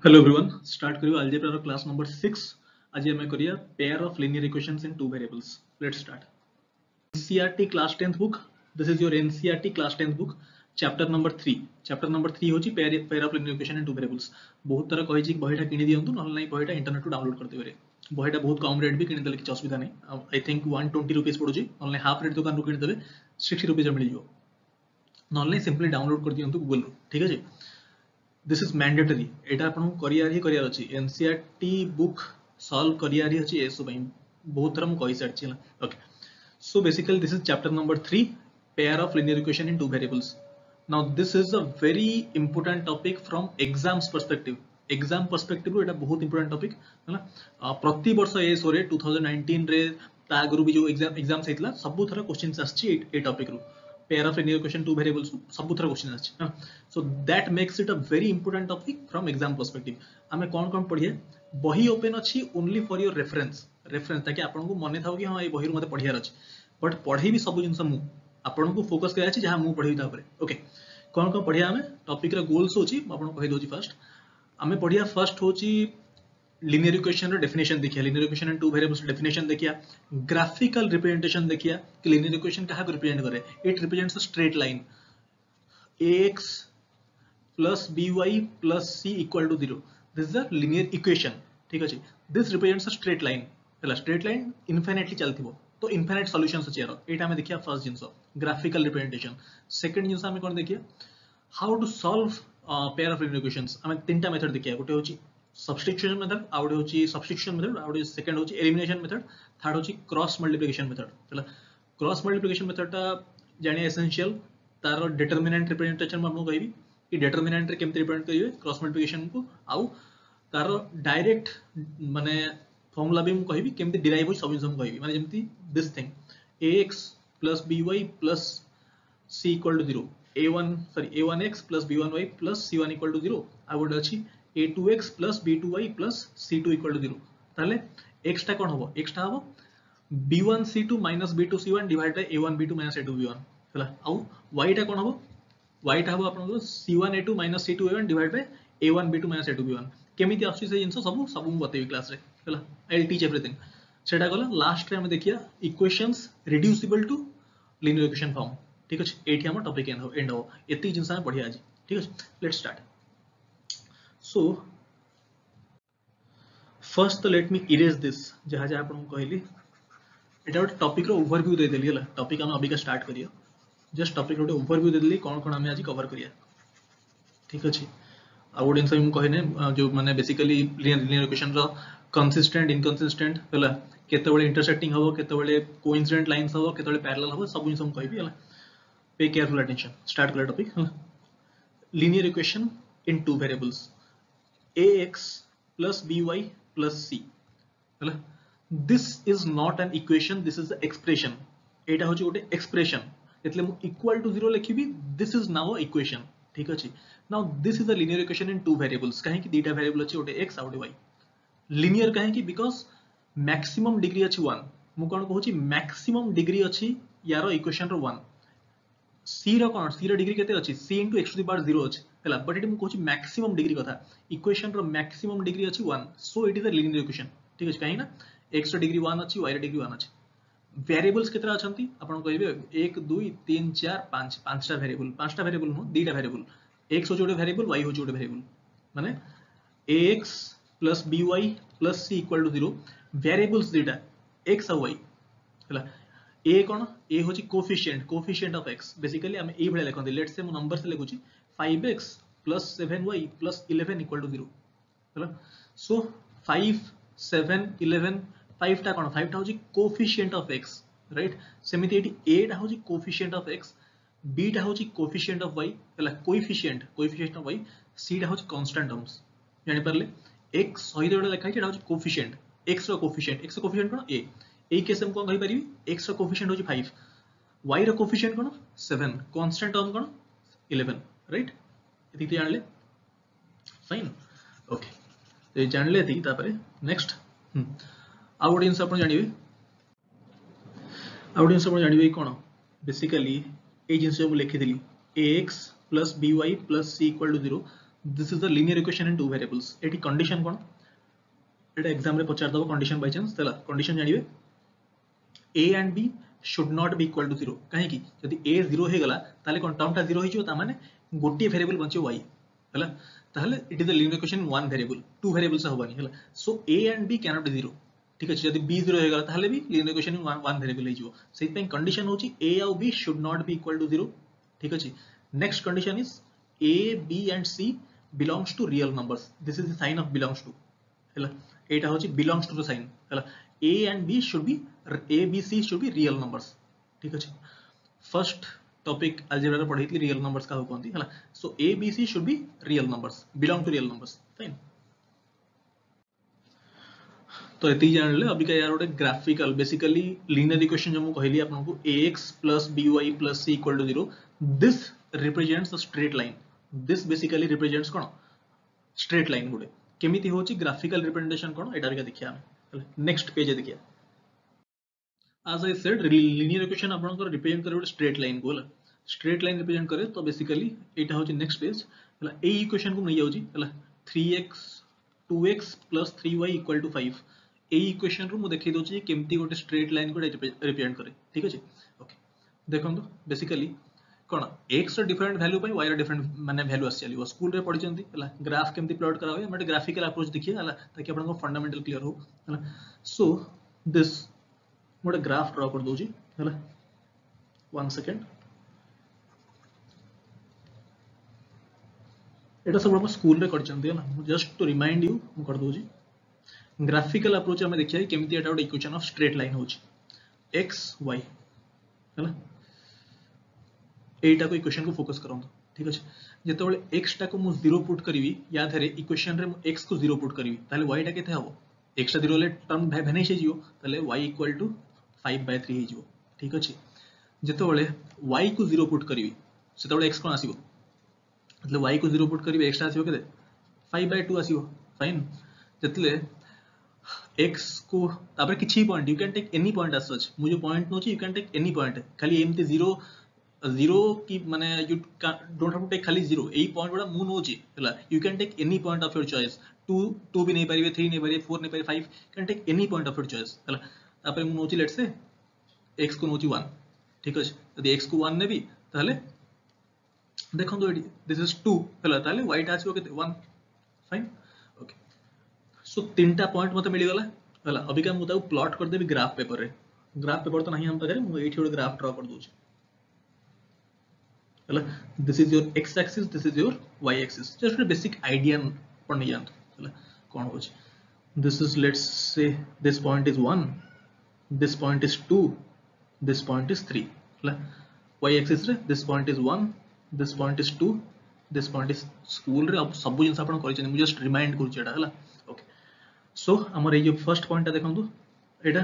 Hello everyone, start करियो algebra रो class number 6. आज हमें करिया pair of linear equations in two variables. Let's start. NCERT class 10th book. This is your NCERT class 10th book. Chapter number 3. Chapter number 3 होची pair of linear equation in two variables. बहुत तरह कहि छी बहिटा किनि दियंतु नहले नै बहिटा internet रो download करते बेरे. बहिटा बहुत कम रेट भी किनि देले किछ असुविधा नै. I think 120 रुपीस पड़ुची. नहले हाफ रेट दुकान रो किनि देबे 60 रुपीस मिल जिवो. नहले सिंपली डाउनलोड कर दियंतु गूगल रो. ठीक अछि. This is mandatory. एटा आपन करियार अछि NCERT book solve करियार अछि एसो पई बहुत तरह कहि सारछि okay so basically this is chapter number 3 pair of linear equation in two variables. Now this is a very important topic from exams perspective रो एटा बहुत important topic हला प्रति वर्ष एसो रे 2019 रे ता आगरु भी जो एग्जाम्स हेतला सब थरा क्वेश्चंस आछि ए टॉपिक रो pair of linear equation two variables सब थरा क्वेश्चन आछि so that makes it a very important topic from exam perspective. आमे कोन पढिए बही ओपन अछि only for your reference ताकि आपन को मने थाउ कि हां ए बही मते पढियार अछि बट पढी भी सब जिंस मु आपन को फोकस करै अछि जहां मु पढी ता ऊपर ओके कोन पढिया आमे टॉपिक रा गोल्स होछि आपन को कहि दोछि फर्स्ट आमे पढिया फर्स्ट होछि linear equation रो डेफिनेशन देखिया linear equation and two variables definition देखिया graphical representation देखिया कि linear equation कहा को रिप्रेजेंट करे it represents a straight line ax plus by plus c equal to 0 this is a linear equation ठीक अछि this represents a straight line हला straight line infinitely चलथिबो तो infinite solutions अछि यार एटा हमें देखिया फर्स्ट जिंस graphical representation सेकंड जिंस हमें कोन देखिया how to solve pair of linear equations हमें तीनटा मेथड देखिया गोटे होछि substitution method आउडे होची substitution method आउडे सेकंड होची elimination method थर्ड होची cross multiplication method चला cross multiplication method ता जाने essential तार determinant representation में हम कहबी कि determinant रे केमते रिप्रेजेंट करिवे cross multiplication को आउ तार डायरेक्ट माने फार्मूला भी हम कहबी केमते डिराइव होई सब हम कहबी माने जेमती this thing ax plus by plus c equal to 0 a1x plus b1y plus c1 equal to 0 आ गोटे अछि a2x plus b2y plus c2 equal to 0 ताले x टा कोन हबो x टा हबो b1c2 minus b2c1 divided by a1b2 minus a2b1 हला आउ y टा कोन हबो y टा हबो आपन c1a2 minus c2a1 divided by a1b2 minus a2b1 केमिति आछि से जिंस सब मु बतेबी क्लास रे हला आई विल टीच एवरीथिंग सेटा गला लास्ट रे हम देखिया equations reducible to linear equation form ठीक अछि एठी हम टॉपिक एंड हो एती जिंस हम पढिया आज ठीक अछि let's start So first let me erase this जहाँ जहाँ आपन कहली एटा ଗୋଟେ टॉपिक रो ओवरव्यू दे देली हला टॉपिक हम अभी का स्टार्ट करियो जस्ट टॉपिक रो ओवरव्यू दे देली कोन कोन हम आज कवर करिया ठीक अछि आ गोटे जिंस हम कहने जो माने बेसिकली लिनियर इक्वेशन रो कंसिस्टेंट इनकंसिस्टेंट हला केते बेले इंटरसेक्टिंग हबो केते बेले कोइंसिडेंट लाइंस हबो केते बेले पैरेलल हबो सब जिंस हम कहबी हला पे केयरफुल अटेंशन स्टार्ट कर टॉपिक हला linear equation in two variables ax plus by plus c हला this is not an equation this is the expression एटा होची गोटे एक्सप्रेशन एतले मु इक्वल टू 0 लिखिबी this is now a equation ठीक अछि now this is a linear equation in two variables काहे कि दीटा वेरिएबल अछि गोटे x और y linear काहे कि बिकॉज़ मैक्सिमम डिग्री अछि 1 मु कोन कहूची मैक्सिमम डिग्री अछि यारो इक्वेशन रो 1 c रो कोन c रो डिग्री केते अछि c * x to the power 0 अछि हला बट एटी मु कहूची मैक्सिमम डिग्री कथा इक्वेशन रो मैक्सिमम डिग्री अछि 1 so it is a linear equation ठीक अछि काहे ना x रो डिग्री 1 अछि y रो डिग्री 1 अछि वेरिएबल्स केतरा अछंती आपण कहबे 1 2 3 4 5 पांचटा वेरिएबल नो दीटा वेरिएबल x हो जोडे वेरिएबल y हो जोडे वेरिएबल माने ax plus by plus c equal to 0 variables दीटा x और y हला a कोन a होची कोफिशिएंट ऑफ x बेसिकली हम ए भले लेखन लेट्स से मु नंबर से लिखुची 5x plus 7y plus 11 equal to 0 हला सो 5 7 11 5 टा कोन 5 टा होची कोफिशिएंट ऑफ x राइट सेमिति एटी a टा होची कोफिशिएंट ऑफ x b टा होची कोफिशिएंट ऑफ y हला कोएफिशिएंट ऑफ y c टा होची कांस्टेंट टर्म्स जानि परले x सही रे लिखा है एटा होची कोफिशिएंट x रो कोफिशिएंट कोन a ए केस हम कोन कहि परिबी x रो कोफिशिएंट होची 5 y रो कोफिशिएंट कोन 7 कांस्टेंट टर्म कोन 11 राइट एति जानले फाइन ओके तो ये जानले थी तापरे नेक्स्ट आ गोटे जिंस आपण जानिबे आ गोटे जिंस आपण जानिबे कोन बेसिकली ए जिंस हम लिखि दिली ax plus by plus c equal to 0 this is the linear equation in two variables एटी कंडीशन कोन एटा एग्जाम रे पचार दबो कंडीशन बाय चांस तला कंडीशन जानिबे a and b should not be equal to 0 काहे कि यदि a 0 हे गला ताले कोन टर्म टा 0 हे जो ता माने गोटी वेरिएबल बंचे y हला ताले it is the linear equation one variable two variables होबानी हला so a and b cannot be 0 ठीक अछि यदि b 0 हे गला ताले भी लीनियर इक्वेशन वन वेरिएबल हे जो सेहि पे कंडीशन होची a और b should not be equal to 0 ठीक अछि next condition is a b and c belongs to real numbers this is the sign of belongs to हला एटा होची belongs to the sign हला a and b should be a b c should be real numbers ठीक अछि first topic algebra रे पढैतली real numbers का कोनती हला so a b c should be real numbers belong to real numbers fine तो एती जानले अभी का यार ओटे ग्राफिकल बेसिकली लीनियर इक्वेशन जो मु कहली आपन को ax plus by plus c equal to 0 this represents a straight line this basically represents cone straight line गुडे केमिति होची ग्राफिकल रिप्रेजेंटेशन कोन एटा रे देखिया हम नेक्स्ट पेज देखिया as I said linear equation आपन को रिप्रेजेंट करे स्ट्रेट लाइन को स्ट्रेट लाइन रिप्रेजेंट करे तो बेसिकली एटा होची नेक्स्ट पेज हला ए इक्वेशन को नै जाउची हला 3x 2x plus 3y equal to 5 ए इक्वेशन रो मु देखै दोची केमिति गोटे स्ट्रेट लाइन को रिप्रेजेंट करे ठीक अछि ओके देखंतु बेसिकली कोन x रो डिफरेंट वैल्यू पई y रो डिफरेंट माने वैल्यू आसी चलियो स्कूल रे पढि चंती हला ग्राफ केमिति प्लॉट करा होय हम ग्राफिकल अप्रोच देखिए हला ताकि आपन को फंडामेंटल क्लियर हो हला सो दिस मोटे ग्राफ ड्रा कर दोजी हला 1 सेकंड एटा सब हम स्कूल रे कर चंती हला जस्ट टू रिमाइंड यू हम कर दोजी ग्राफिकल अप्रोच हम देखिए केमिति एटा एक इक्वेशन ऑफ स्ट्रेट लाइन होची x y हला एटा को इक्वेशन को फोकस करंतो ठीक अछि जेतोले x टा को मु 0 पुट करिवि या धरे इक्वेशन रे मु x को 0 पुट करिवि ताले y टा केते हबो x टा 0 ले टर्म भेनेश जियो ताले y इक्वल टू 5/3 हे जियो ठीक अछि जेतोले y को 0 पुट करिवि सेतोले x कोन आसीबो मतलब y को 0 पुट करिवि x टा आसीबो केते 5/2 आसीबो फाइन जेतले x को तापर किछि point you can take any point as such मु जो पॉइंट नोची you can take any point खाली एमते 0 की माने you don't have to take खाली 0 एई पॉइंट बडा मु नोची हला you can take any point of your choice 2 भी नहीं परिबे 3 नहीं परिबे 4 नहीं परिबे 5 can take any point of your choice हला तापर मु नोची लेट्स से x को नोची 1 ठीक अछि यदि x को 1 नेबी ताले देखन तो दिस इज 2 हला ताले y टा आछो केते 1 फाइन ओके सो तीनटा पॉइंट मते मिली गला हला अभी का मु ताऊ प्लॉट कर देबी ग्राफ पेपर रे ग्राफ पेपर तो नहीं हम पाखरे मु एठी ओड ग्राफ ड्रा कर दोची हला this is your x axis this is your y axis just basic idea पढने जानतो हला कोन होची this is let's say this point is 1 this point is 2 this point is 3 हला y एक्सिस रे this point is 1 this point is 2 this point is school रे अब सब जिंस आपण करि छन मु जस्ट रिमाइंड करू छेडा हला ओके सो हमर ए जो फर्स्ट पॉइंट देखंतु एटा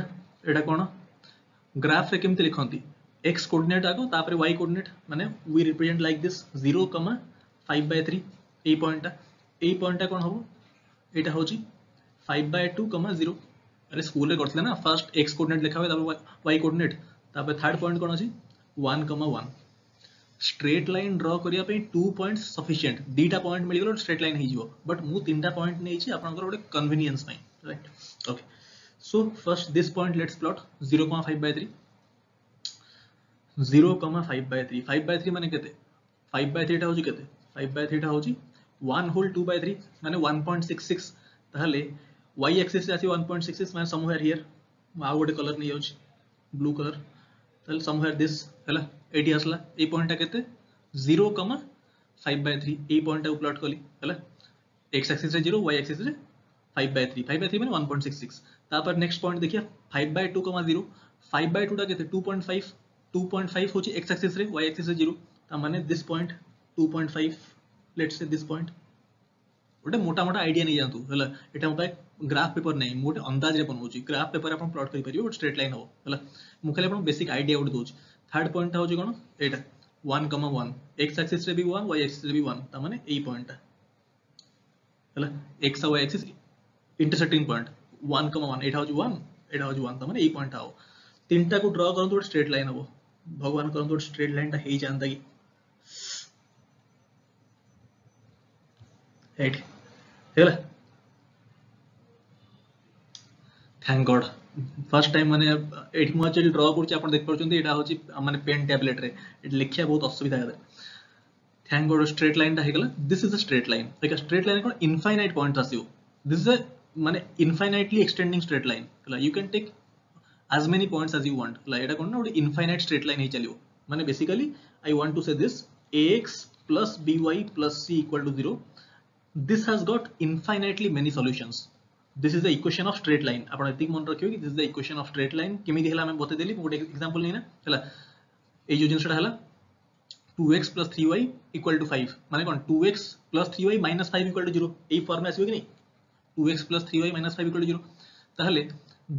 एटा कोन ग्राफ रे केमते लिखंती x कोऑर्डिनेट आगो तापर y कोऑर्डिनेट माने वी रिप्रेजेंट लाइक दिस 0, 5/3 ए पॉइंट कोन हबो एटा होची 5/2, 0 अरे स्कूल रे करथले ना फर्स्ट x कोऑर्डिनेट लिखा होय तापर y कोऑर्डिनेट तापर थर्ड पॉइंट कोन अछि 1, 1 स्ट्रेट लाइन ड्रा करिया पे 2 पॉइंट्स सफिशिएंट दीटा पॉइंट मिल गेलो स्ट्रेट लाइन हे जिवो बट मु तीनटा पॉइंट नै छी आपनकर ओडे कन्वीनियंस पई right okay so first this point let's plot 0,5/3 0,5/3 5/3 माने केते 5/3 टा होची केते 5/3 टा होची 1 होल 2/3 माने 1.66 ताहले y एक्सिस आसी 1.66 माने समवेयर हियर आ गोटे कलर नै होची ब्लू कलर ताहले समवेयर दिस हला एटी आसला ए पॉइंट टा केते 0,5/3 ए पॉइंट टा प्लॉट कली हला x एक्सिस रे 0 y एक्सिस रे 5/3 माने 1.66 तापर नेक्स्ट पॉइंट देखिया 5/2, 0 5/2 टा केते 2.5 होची x एक्सिस रे y एक्सिस रे 0 ता माने this point 2.5 let's say this point ओटे मोटा मोटा आईडिया नै जानतु हला एटा मोटा ग्राफ पेपर नै मोटे अंदाज रे बनौची ग्राफ पेपर अपन प्लॉट करि परियो स्ट्रेट लाइन हो हला मु खाली अपन बेसिक आईडिया उड दोच थर्ड पॉइंट होची कोन एटा 1, 1 x एक्सिस रे भी 1 y एक्सिस रे भी 1 ता माने ए पॉइंट हला x और y एक्सिस इंटरसेक्टिंग पॉइंट 1, 1 एटा होची 1 एटा होची 1 ता माने ए पॉइंट आओ तीनटा को ड्रा करन तो स्ट्रेट लाइन हो भगवान करन तो स्ट्रेट लाइन ता हेई जानता कि एट हेला थैंक गॉड फर्स्ट टाइम माने एठी मु एक्चुअली ड्रॉ करछि आपण देख परछन्ती एटा होछि माने पेन टैबलेट रे एट लिखिया बहुत असुविधा है थैंक गॉड स्ट्रेट लाइन टा हेगला this is a straight line देखा स्ट्रेट लाइन कोन इनफाइनाइट पॉइंट्स आसीओ दिस इज अ माने इनफाइनाइटली एक्सटेंडिंग स्ट्रेट लाइन हला you can take as many points as you want हला एटा कोन ना ओडी इनफाइनाइट स्ट्रेट लाइन हे चलियो माने बेसिकली आई वांट टू से this ax plus by plus c equal to 0 this has got infinitely many solutions this is the equation of straight line आपण एतिक मन रखियो कि this is the equation of straight line केमि दिहला मैं बते देली मोटे example लेना हला ए जो जिनसटा हला 2x plus 3y equal to 5 माने कोन 2x plus 3y minus 5 equal to 0 AE form में आसीबो कि नहीं 2x plus 3y minus 5 equal to 0 ताहले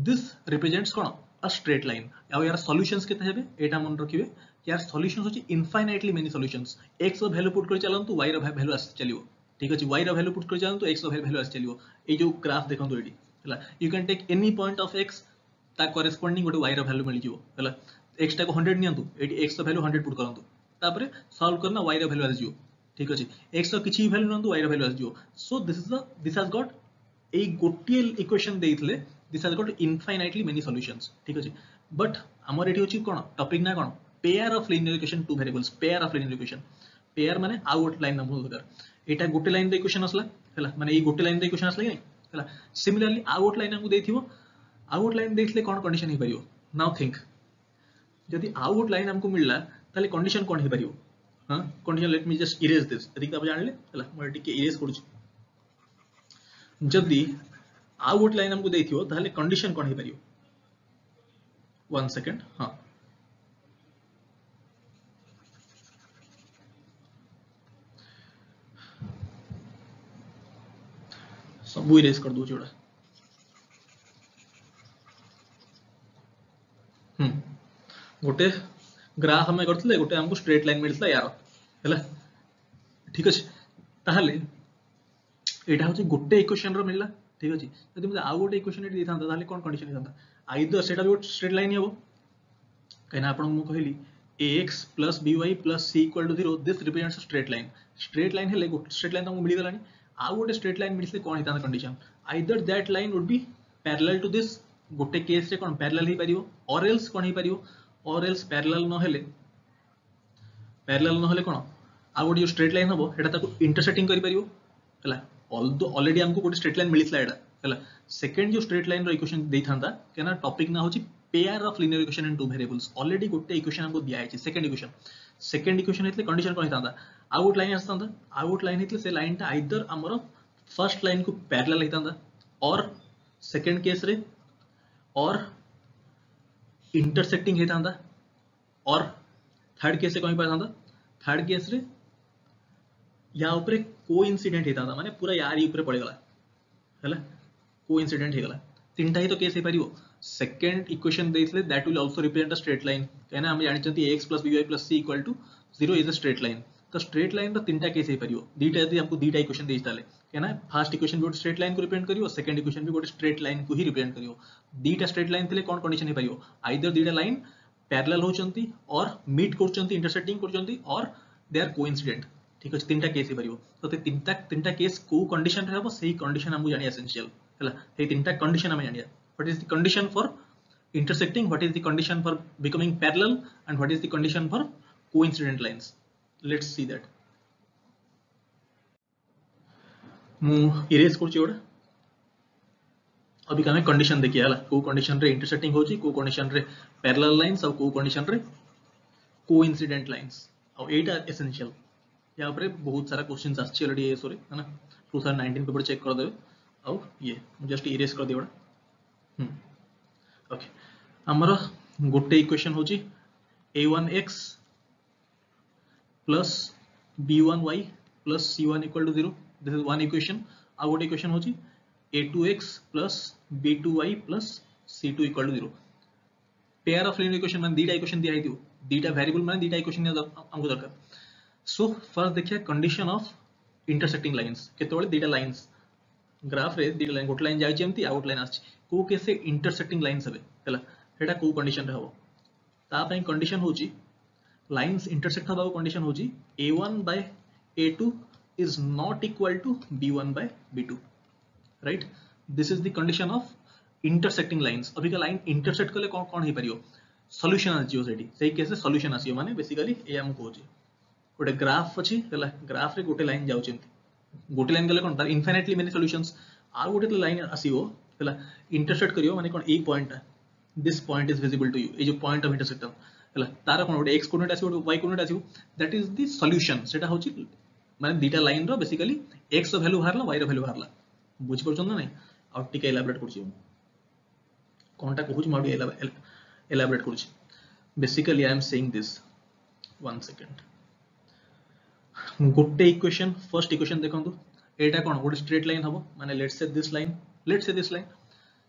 this represents cone a straight line आ यार सॉल्यूशंस केते हेबे एटा मन रखिबे यार सॉल्यूशंस होची इनफाइनाइटली मेनी सॉल्यूशंस x रो वैल्यू पुट कर चलंतु y रो वैल्यू आस चलियो ठीक अछि y रो वैल्यू पुट कर चलंतु x रो वैल्यू आस चलियो ए जो ग्राफ देखंतु एडी हला you can take any point of x ता करेस्पोंडिंग गोटे y रो वैल्यू मिल जिवो हला x टा को 100 नियंतु एडी x रो वैल्यू 100 पुट करंतु तापरे सॉल्व करना y रो वैल्यू आस जिवो ठीक अछि x रो किछि वैल्यू नंतु y रो वैल्यू आस जिवो सो दिस हैज गॉट ए गोटिए इक्वेशन देइथले this has got infinitely many solutions ठीक अछि बट हमर एठी होची कोन टॉपिक ना कोन pair of linear equation two variables pair of linear equation pair माने आउट लाइन नंबर दरकार एटा गोटे लाइन रे इक्वेशन असला हला माने ए गोटे लाइन रे इक्वेशन असला कि हला सिमिलरली आउट लाइन हमकु देथिबो आउट लाइन देखले कोन कंडीशन हे परियो नाउ थिंक जदि आउट लाइन हमकु मिलला ताले कंडीशन कोन हे परियो हां condition let me just erase this ठीक आप जानले हला म टिके इरेज करूची जदि आउट लाइन हमकु देथिबो ताले कंडीशन कोन हे परियो 1 सेकंड हां सब इरेज कर दो जोड़ा गोटे ग्राफ हमें करथिले गोटे हमको स्ट्रेट लाइन मिलता यार हैला ठीक अछि ताहले एटा होची गोटे इक्वेशन रो मिलला ठीक अछि जदि मुझे आ गोटे इक्वेशन एटी देथांता ताहले कोन कंडीशन हेथांता आइदर सेटा भी स्ट्रेट लाइन हेबो कहिना आपण मु कहली ax plus by plus c equal to 0 this represents a straight line हेले गोटे स्ट्रेट लाइन हमको मिली गलानी आ गोटे स्ट्रेट लाइन मिलसे कोन हेतांता condition either that line would be parallel to this गोटे केस रे कोन पैरेलल हे परियो और एल्स कोन हे परियो और एल्स पैरेलल न हेले कोन आ गोटे जो स्ट्रेट लाइन हबो हेटा ताको इंटरसेक्टिंग करि परियो हला ऑलरेडी हमको गोटे स्ट्रेट लाइन मिलिसला एटा हला सेकंड जो स्ट्रेट लाइन रो इक्वेशन देथांता केना टॉपिक ना होची pair of linear equation in two variables already गोटे इक्वेशन हमको दिया है सेकंड इक्वेशन हेतले कंडीशन कोन हेतांता आउट लाइन आस्तांता आउट लाइन हेतले से लाइन ता आइदर हमरो फर्स्ट लाइन को पैरेलल हेतांता और सेकंड केस रे और इंटरसेक्टिंग हेतांता और थर्ड केस से कोन पातांता थर्ड केस रे या ऊपर कोइंसिडेंट हेतांता माने पूरा यारी ऊपर पड़े गला हैला कोइंसिडेंट हे गला तीनटा ही तो केस हे परियो सेकंड इक्वेशन देइसले that will also represent a straight line कहना हम जानि चंती ax plus by plus c equal to 0 is a straight line तो स्ट्रेट लाइन रो तीनटा केस हे परियो दीटा यदि हमको दीटा इक्वेशन देइस ताले कहना फर्स्ट इक्वेशन भी स्ट्रेट लाइन को रिप्रेजेंट करियो सेकंड इक्वेशन भी गोटे स्ट्रेट लाइन को ही रिप्रेजेंट करियो दीटा स्ट्रेट लाइन थिले कोन कंडीशन हे परियो आइदर दीटा लाइन पैरेलल होचंती और मीट करचंती इंटरसेक्टिंग करचंती और दे आर कोइंसिडेंट ठीक अछि तीनटा केस हे परियो तो ते तीनटा केस को कंडीशन रहबो सेही कंडीशन हमहु जानि एसेंशियल हला हे तीनटा कंडीशन हम जानिया what is the condition for intersecting what is the condition for becoming parallel and what is the condition for coincident lines let's see that मु इरेज करछि ओडा अभी कमे कंडीशन देखिए हला को कंडीशन रे इंटरसेक्टिंग होची को कंडीशन रे पैरेलल लाइंस और को कंडीशन रे कोइंसिडेंट लाइंस और एटा एसेंशियल या ऊपर बहुत सारा क्वेश्चंस आछि ऑलरेडी ये सॉरी है ना 2019 पेपर चेक कर देबे और ये जस्ट इरेज कर दियोडा ओके हमारा गोटे इक्वेशन होची a1x plus b1y plus c1 equal to 0 this is one equation आ गोटे इक्वेशन होची a2x plus b2y plus c2 equal to 0 pair of linear equation माने दीटा इक्वेशन दिया हिथियो दीटा वेरिएबल माने दीटा इक्वेशन हमको दरकार सो फर्स्ट देखिए कंडीशन ऑफ इंटरसेक्टिंग लाइंस केतोले दीटा लाइंस ग्राफ रे दीटा लाइन गोटे लाइन जाय जेमती आउट लाइन आछि को केसे इंटरसेक्टिंग लाइंस हबे हला हेटा को कंडीशन रे हबो ता पई कंडीशन होची लाइंस इंटरसेक्ट हबा कंडीशन होची a1 by a2 is not equal to b1 by b2, right? This is the condition of intersecting lines. Abika line intersect कले कौन ही परियो सॉल्यूशन आजियो सेठी सही केस रे सॉल्यूशन आसियो माने बेसिकली ए हम कहूची गोटे ग्राफ अछि हला ग्राफ रे गोटे लाइन जाउछ एंती गोटे लाइन गले कोन तार इनफाइनाइटली मेनी सॉल्यूशंस आ गोटे लाइन आसियो हला इंटरसेक्ट करियो माने कोन ए point this point is visible to you ए जो पॉइंट ऑफ इंटरसेक्शन हला तार कोन गोटे x कोऑर्डिनेट आसियो गोटे y coordinate आसियो that is the solution सेटा होची माने दीटा लाइन रो बेसिकली x रो वैल्यू बाहरला y रो वैल्यू बाहरला बुझ परछन ना नै आ टिके एलाबोरेट करछि कोनटा कहूछ माडू एलाबोरेट करछि basically I am saying this one second गोटे इक्वेशन फर्स्ट इक्वेशन देखंतु एटा कोन गोटे स्ट्रेट लाइन हबो माने let's say this line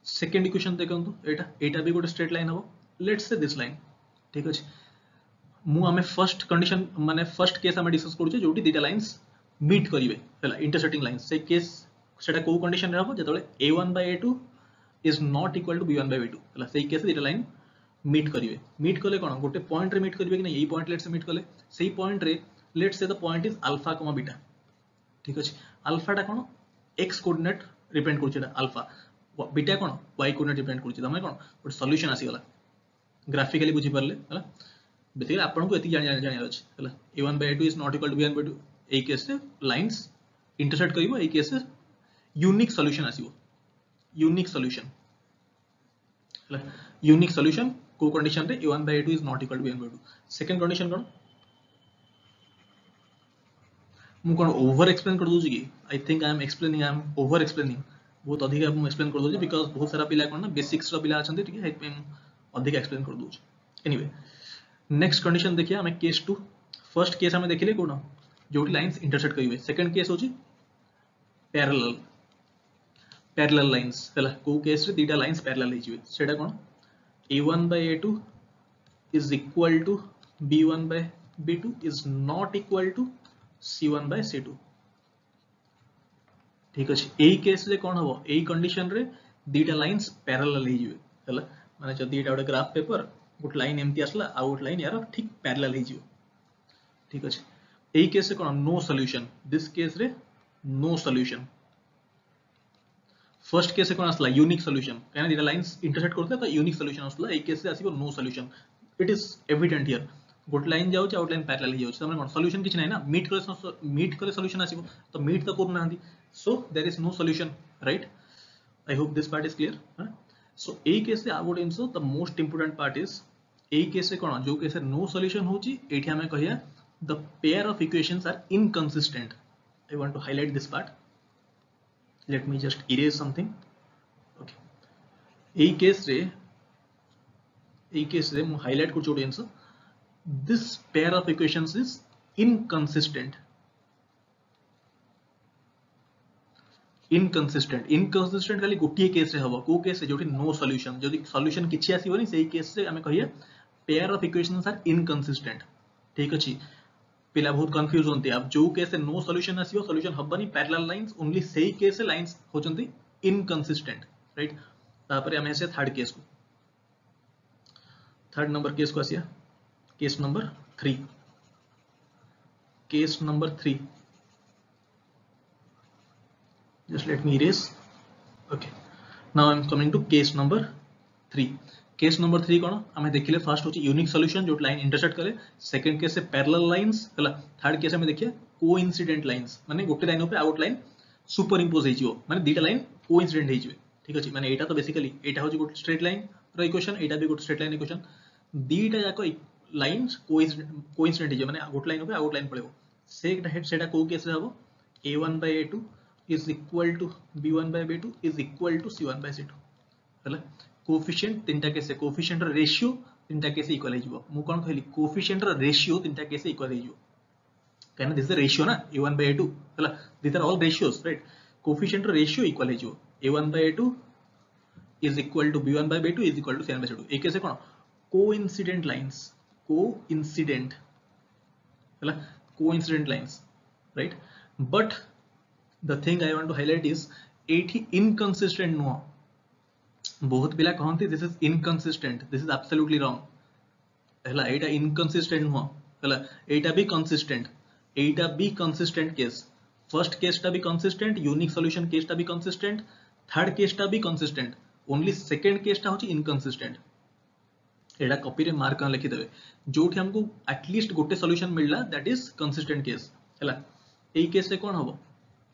second equation देखंतु एटा भी गोटे स्ट्रेट लाइन हबो लेट्स से दिस लाइन ठीक अछि मु हमें फर्स्ट कंडीशन माने फर्स्ट केस हमें डिस्कस करूचे जोटी दीटा लाइंस मीट करिवे हला इंटरसेक्टिंग लाइंस से केस सेटा को कंडीशन रे हबो जेतले a1 by a2 is not equal to b1 by b2 हला सही केस दीटा लाइन मीट करिवे मीट कले कोन गोटे पॉइंट रे मीट करिवे कि नै एई पॉइंट लेट्स से मीट कले सही पॉइंट रे let's say the point is alpha comma beta ठीक अछि अल्फा टा कोन x कोऑर्डिनेट रिप्रेजेंट करछि एटा अल्फा बीटा कोन y कोऑर्डिनेट रिप्रेजेंट करछि तमे कोन गोटे सॉल्यूशन आसी गला ग्राफिकली बुझी परले हला बेसिकली आपन को एति जानि अछि हला a1 by a2 is not equal to b1 by 2 A case से लाइंस इंटरसेक्ट करिवो ए केस से यूनिक सॉल्यूशन आसीबो यूनिक सॉल्यूशन हला यूनिक सॉल्यूशन को कंडीशन रे a1 by a2 is not equal to b1 by 2 second condition कोन मु कोन over explain कर दोजी कि I think I am over explaining बहुत अधिक हम एक्सप्लेन कर दोजी बिकॉज़ बहुत सारा पिला कोन ना बेसिक्स रो पिला अछंती ठीक है हेत पे अधिक एक्सप्लेन कर दोजी एनीवे नेक्स्ट कंडीशन देखिए हमें केस 2 फर्स्ट केस हमें देखिले कोन जोटी लाइंस इंटरसेक्ट करिवे सेकंड केस होची पैरेलल लाइंस हला को केस रे दीटा लाइंस पैरेलल हे जिवे सेटा कोन a1 by a2 is equal to b1 by b2 is not equal to c1 by c2 ठीक अछि एई केस रे कोन हबो एई कंडीशन रे दीटा लाइंस पैरेलल हे जिवे हला माने जदी एटा गोटे ग्राफ पेपर गोटे लाइन एमती आसला आ गोटे लाइन यार ठीक पैरेलल हे जिवो ठीक अछि एई केस रे कोन नो सॉल्यूशन दिस केस रे नो सॉल्यूशन फर्स्ट केस से कोन आसला यूनिक सॉल्यूशन कहना दीटा लाइंस इंटरसेक्ट करते तो यूनिक सॉल्यूशन आसला एई केस से आसीबो no solution it is evident here गोटे लाइन जाउ आउट लाइन पैरेलल हे जाउ तमने कोन सॉल्यूशन किछ नै ना मीट करे सॉल्यूशन आसीबो तो मीट तो कर नांदी so there is no solution right I hope this part is clear so एई केस से आ गोटे इनसो the most important part is एई केस से कोन जो केस से नो सॉल्यूशन होची एठी हमें कहिया the pair of equations are inconsistent I want to highlight this part let me just erase something okay ei case re mu highlight kurchu audience this pair of equations is inconsistent खाली गोटिए case रे हबो को case रे जोठी no solution जदी solution किछि आसीबोनी सेही केस रे हमें कहिया pair of equations are inconsistent ठीक अछि पिला बहुत कंफ्यूज होंती अब जो केस से नो सॉल्यूशन आसीबो सॉल्यूशन हबनी पैरेलल लाइंस ओनली सही केस से लाइंस होचंती इनकंसिस्टेंट राइट तापर हम ऐसे थर्ड नंबर केस को आसिया case number 3 just let me erase okay now I am coming to case number 3 case number 3 कोन हमें देखिले फर्स्ट होची यूनिक सॉल्यूशन जो लाइन इंटरसेक्ट करे सेकंड केस से पैरेलल लाइंस हला थर्ड केस में देखिए कोइंसिडेंट लाइंस माने गोटे लाइन ऊपर आउट लाइन सुपर इंपोज हेजियो माने दीटा लाइन कोइंसिडेंट हेजिवे ठीक अछि माने एटा तो बेसिकली एटा होची गोटे स्ट्रेट लाइन रो इक्वेशन एटा भी गोटे स्ट्रेट लाइन इक्वेशन दीटा जाको लाइंस कोइंसिडेंट हेजियो माने गोटे लाइन ऊपर आउट लाइन पळेबो सेटा को केस रे हबो a1 by a2 is equal to b1 by b2 is equal to c1 by c2 हला कोएफिशिएंट तीनटा केस कोएफिशिएंट रो रेशियो तीनटा केस इक्वल हे जिवो मु कोन कहली कोएफिशिएंट रो रेशियो तीनटा केस इक्वल हे जिवो कहना दिस इज द रेशियो ना a1 by a2 हला these are all ratios right coefficient रो रेशियो इक्वल हे जिवो a1 by a2 is equal to b1 by b2 is equal to c1 by c2 एक case कोन coincident lines हला coincident lines right but the thing I want to highlight is एठी inconsistent no बहुत पिला कहंती this is inconsistent this is absolutely wrong हला एटा inconsistent no हला एटा भी कंसिस्टेंट केस फर्स्ट केसटा भी कंसिस्टेंट, यूनिक सॉल्यूशन केसटा भी कंसिस्टेंट, थर्ड केसटा भी कंसिस्टेंट, ओनली सेकंड केसटा होची इनकंसिस्टेंट। एटा कॉपी रे मार्क कर लिखि देबे जोठी हमको एटलीस्ट गोटे सॉल्यूशन मिलला दैट इज कंसिस्टेंट केस हैला। एई केस रे कोन हबो,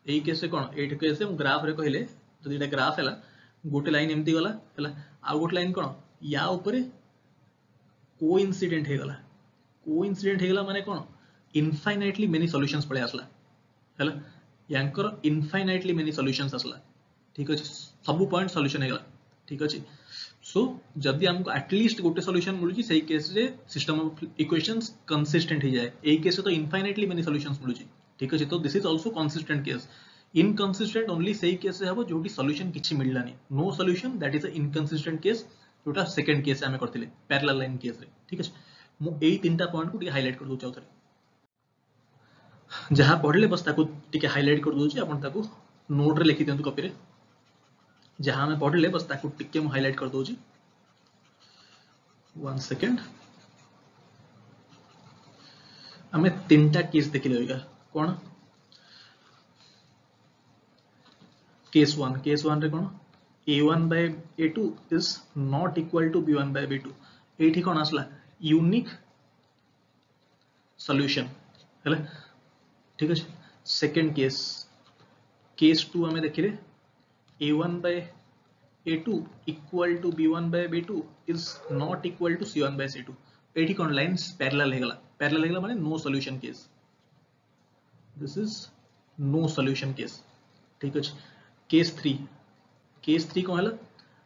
एई केस रे कोन, एई केस रे ग्राफ रे कहले जदि एटा ग्राफ हैला गोटे लाइन एमती गला हैला, आ गोटे लाइन कोन या ऊपर कोइंसिडेंट हे गला, कोइंसिडेंट हे गला माने कोन इनफाइनाइटली मेनी सॉल्यूशंस पळे आसला हैला, यांकर इनफाइनाइटली मेनी सॉल्यूशंस आसला। ठीक अछि, सब पॉइंट सॉल्यूशन हे गला। ठीक अछि, सो जदि हमको एटलीस्ट गोटे सॉल्यूशन मिलुची सही केस रे सिस्टम ऑफ इक्वेशंस कंसिस्टेंट हो जाए। एई केस रे तो इनफाइनाइटली मेनी सॉल्यूशंस मिलुची। ठीक अछि, तो this is also consistent case. Inconsistent only सही केस रे हबो जोटी सॉल्यूशन किछि मिललानी, no solution that is a inconsistent case, जोटा सेकंड केस हमें करथिले पैरेलल लाइन केस रे। ठीक अछि, मु एई तीनटा पॉइंट को टिके हाइलाइट कर दउ चाउथरे, जहां पढले बस ताको टिके हाइलाइट कर दउची, आपण ताको नोट रे लिखि दियंतु कॉपी रे, जहां हमें पढ़ले बस ताको टिके मु हाइलाइट कर दउची। 1 सेकंड, हमें तीनटा केस देखिले होइगा कोन। केस 1 रे कोन a1 by a2 is not equal to b1 by b2, एठी कोन आसला यूनिक सॉल्यूशन हैला। ठीक अछि, सेकंड केस, केस 2 हमें देखिले a1 by a2 equal to b1 by b2 is not equal to c1 by c2, एठी कोन lines parallel हे गला, पैरेलल हे गला माने no solution case, this is no solution case. ठीक अछि, केस 3 कोन हला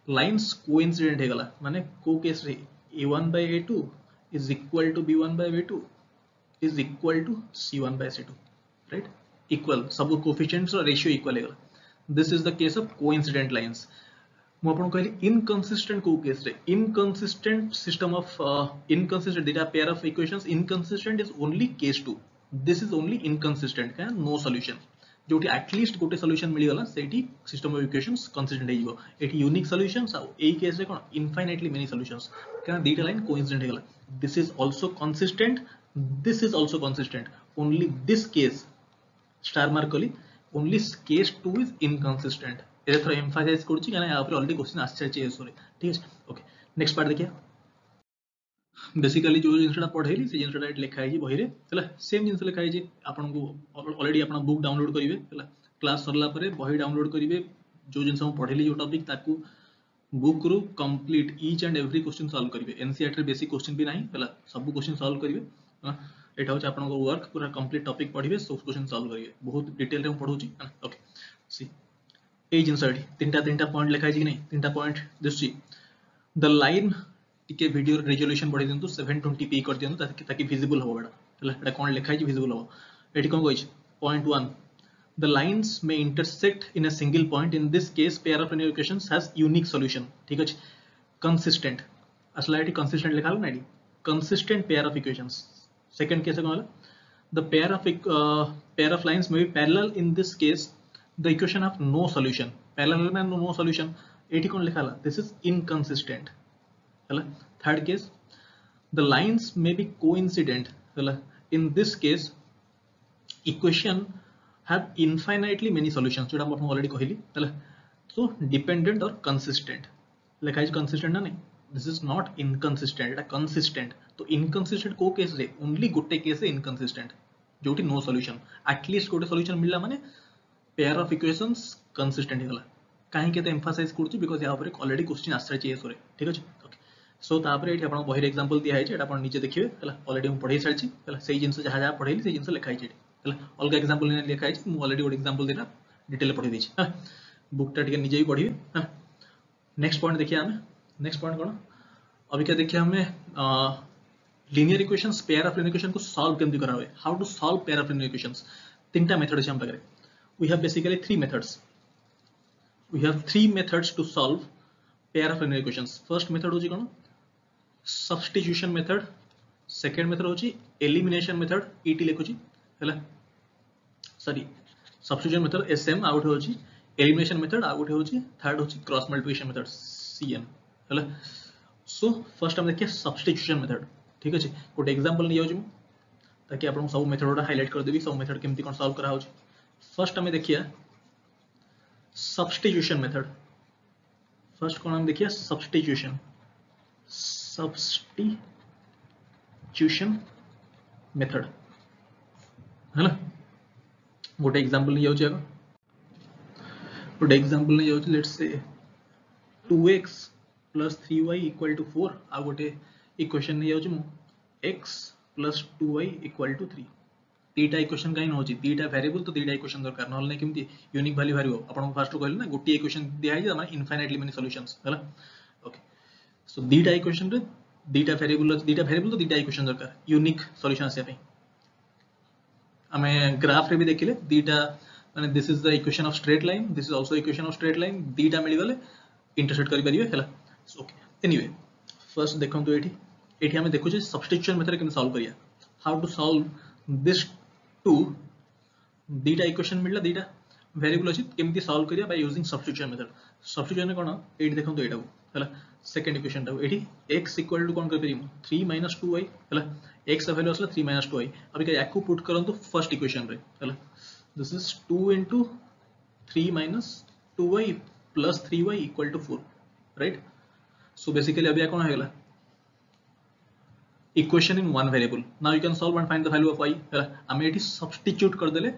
लाइंस कोइंसिडेंट हे गला, माने को केस रे a1 by a2 is equal to b1 by b2 is equal to c1 by c2, right, equal, सब कोएफिशिएंट्स और रेशियो इक्वल हे गला। This is the case of coincident lines. मु आपन कहली इनकंसिस्टेंट को केस रे, inconsistent system of inconsistent data pair of equations, inconsistent is only case 2, this is only inconsistent का no solution, जोटी at least गोटे solution मिली गला सेठी system of equations consistent हे जिवो। एठी यूनिक सॉल्यूशंस आ एई केस रे कोन इनफाइनाइटली मेनी सॉल्यूशंस, का दीटा line coincident हे गला। This is also consistent, this is also consistent, only this case star mark कली, only case 2 is inconsistent. ए थोड़ा emphasise करछि काना या ऊपर ऑलरेडी क्वेश्चन आछे एसोरे। ठीक है, ओके नेक्स्ट पार्ट देखिए। बेसिकली जो जिनसटा पढैली से जिनसटा लिखा है बही रे हला, सेम जिनस लिखा है आपन को ऑलरेडी आपन बुक डाउनलोड करिवे हला, क्लास सरला परे बही डाउनलोड करिवे, जो जिनस हम पढैली जो टॉपिक ताकू बुक रु complete each and every question solve करिवे। एनसीईआरटी रे बेसिक क्वेश्चन भी नाही हला, सब क्वेश्चन सॉल्व करिवे। एटा होछ आपन को वर्क, पूरा कंप्लीट टॉपिक पढिवे, सब क्वेश्चन सॉल्व करिवे, बहुत डिटेल रे हम पढौची। ओके सी ए जिनसटी तीनटा पॉइंट लिखा है कि नहीं, तीनटा पॉइंट दिसची। द लाइन टिके वीडियो रेजोल्यूशन बढ़े दियंतु 720p कर दियंतु ताकि विजिबल हो बडा हला, एटा कोन लिखा है विजिबल हो। एटी कोन कहै छै point 1, the lines may intersect in a single point, in this case pair of linear equations has unique solution. ठीक अछि, कंसिस्टेंट असला एटी कंसिस्टेंट लिखाल ना, एटी consistent pair of equations. Second case कोन हला, the pair of lines may be parallel, in this case the equation of no solution, parallel में no solution, एटी कौन लिखा ला, this is inconsistent हला। Third case, the lines may be coincident हला, in this case equation have infinitely many solutions, जोटा हम already कहली हला। so dependent और consistent लिखा है consistent ना नहीं, this is not inconsistent, Etah consistent। तो inconsistent को केस रे ओनली गोटे केस रे inconsistent, जोटी no solution, एटलीस्ट गोटे सॉल्यूशन मिलला माने पेयर ऑफ इक्वेशंस कंसिस्टेंट हेगला। काहे के त एम्फासाइज करछि बिकॉज़ या ऊपर ऑलरेडी क्वेश्चन आसरै छै एसोरे। ठीक अछि, ओके सो तापर एठी आपण बहिर एग्जांपल दिया है छै, एटा आपण नीचे देखिबे हला, ऑलरेडी हम पढै सारछि हला, सेही जिंस जहा जहा पढैली से जिंस लिखा है छै हला, अलगा एग्जांपल ने लिखा है छै, मु ऑलरेडी ଗୋଟେ एग्जांपल देना डिटेल पढै दै छी हा, बुक टा टिके निजे ही पढिबे हा। नेक्स्ट पॉइंट देखिए हमें, नेक्स्ट पॉइंट कोन अभी क्या देखिए हमें linear equations, pair of linear equation को सॉल्व केमति करा होय, how to solve pair of linear equations. तीनटा मेथड छै हम पाखरे, we have basically three methods, we have three methods to solve pair of linear equations। first method होची कोन substitution method, second method होची elimination method, et लिखुची हला, sorry substitution method sm, out होची elimination method, out होची third होची cross multiplication method cm हला। So first हम देखिए substitution method। ठीक अछि, गोटे एग्जांपल नि जाउची ताकि आपन सब मेथड हाइलाइट कर देबी, सब मेथड केमति कोन सॉल्व करा होची। फर्स्ट हमें देखिए सब्स्टिट्यूशन मेथड। फर्स्ट कौन हम देखिए सब्स्टिट्यूशन मेथड है ना। गोटे एग्जांपल नहीं जाउची आगे, गोटे एग्जांपल नहीं जाउची, let's say 2x plus 3y equal to 4 आ गोटे इक्वेशन नहीं जाउची मु x plus 2y equal to 3 तीटा equation काई न होची तीटा वेरिएबल तो तीटा इक्वेशन दरकार नहले नै केमती यूनिक वैल्यू बाहरिबो आपण फर्स्ट कहले ना गोटे इक्वेशन दिया है माने इनफाइनाइटली मेनी सॉल्यूशंस हला। ओके सो दीटा इक्वेशन रे दीटा वेरिएबल तो दीटा इक्वेशन दरकार यूनिक सॉल्यूशन आसे पे हमें ग्राफ रे भी देखिले दीटा माने this is the equation of straight line, this is also equation of straight line, दीटा मिली गले इंटरसेक्ट करि परिबे हला। ओके एनीवे फर्स्ट देखंतु एठी हमें देखु जे सब्स्टिट्यूशन मेथड केम सॉल्व करिया, how to solve this two दीटा इक्वेशन मिलला दीटा वेरिएबल अछि केमती सॉल्व करिया by using substitution method. Substitution कोन एठी देखंतु एटा हला सेकंड इक्वेशन टा एठी x इक्वल टू कोन कर परिमु 3 - 2y हला x का वैल्यू असला 3 - 2y अभी का याकू पुट करंतु फर्स्ट इक्वेशन रे हला this is 2 into 3 - 2y plus 3y equal to 4 right. So basically अभी कोन हेगला equation in one variable. Now you can solve and find the value of y हला हम एठी सब्स्टिट्यूट कर देले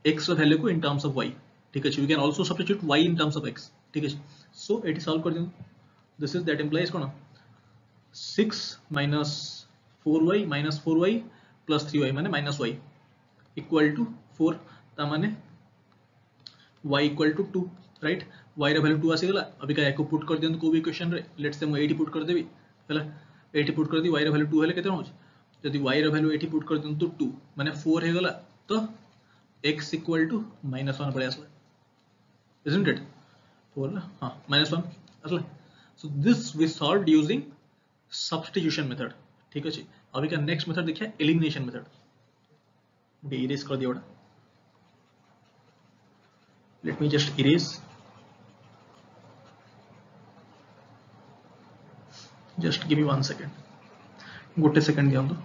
x रो वैल्यू को इन टर्म्स ऑफ y ठीक है। You can also substitute y in terms of x ठीक है। सो एठी सॉल्व कर then this is that implies कोन 6 minus 4y minus 4y plus 3y माने minus y equal to 4 ता माने y equal to 2 right. y रे value 2 आसी गला अभी का एको पुट कर दियन को भी इक्वेशन रे लेट्स से म 80 पुट कर देबी हला 80 पुट कर दी y रे वैल्यू 2 हेले केते होछ जदी y रे वैल्यू 80 पुट कर दियन तो 2 माने 4 हे गला तो x equal to -1 पड़े आसला isn't it 4 ना हां -1 आसला। So this we solved using substitution method ठीक है। अभी का नेक्स्ट मेथड देखिए एलिमिनेशन मेथड। इरेज कर दिया ओटा, let me just erase, just give me 1 second, गोटे सेकंड दिया तो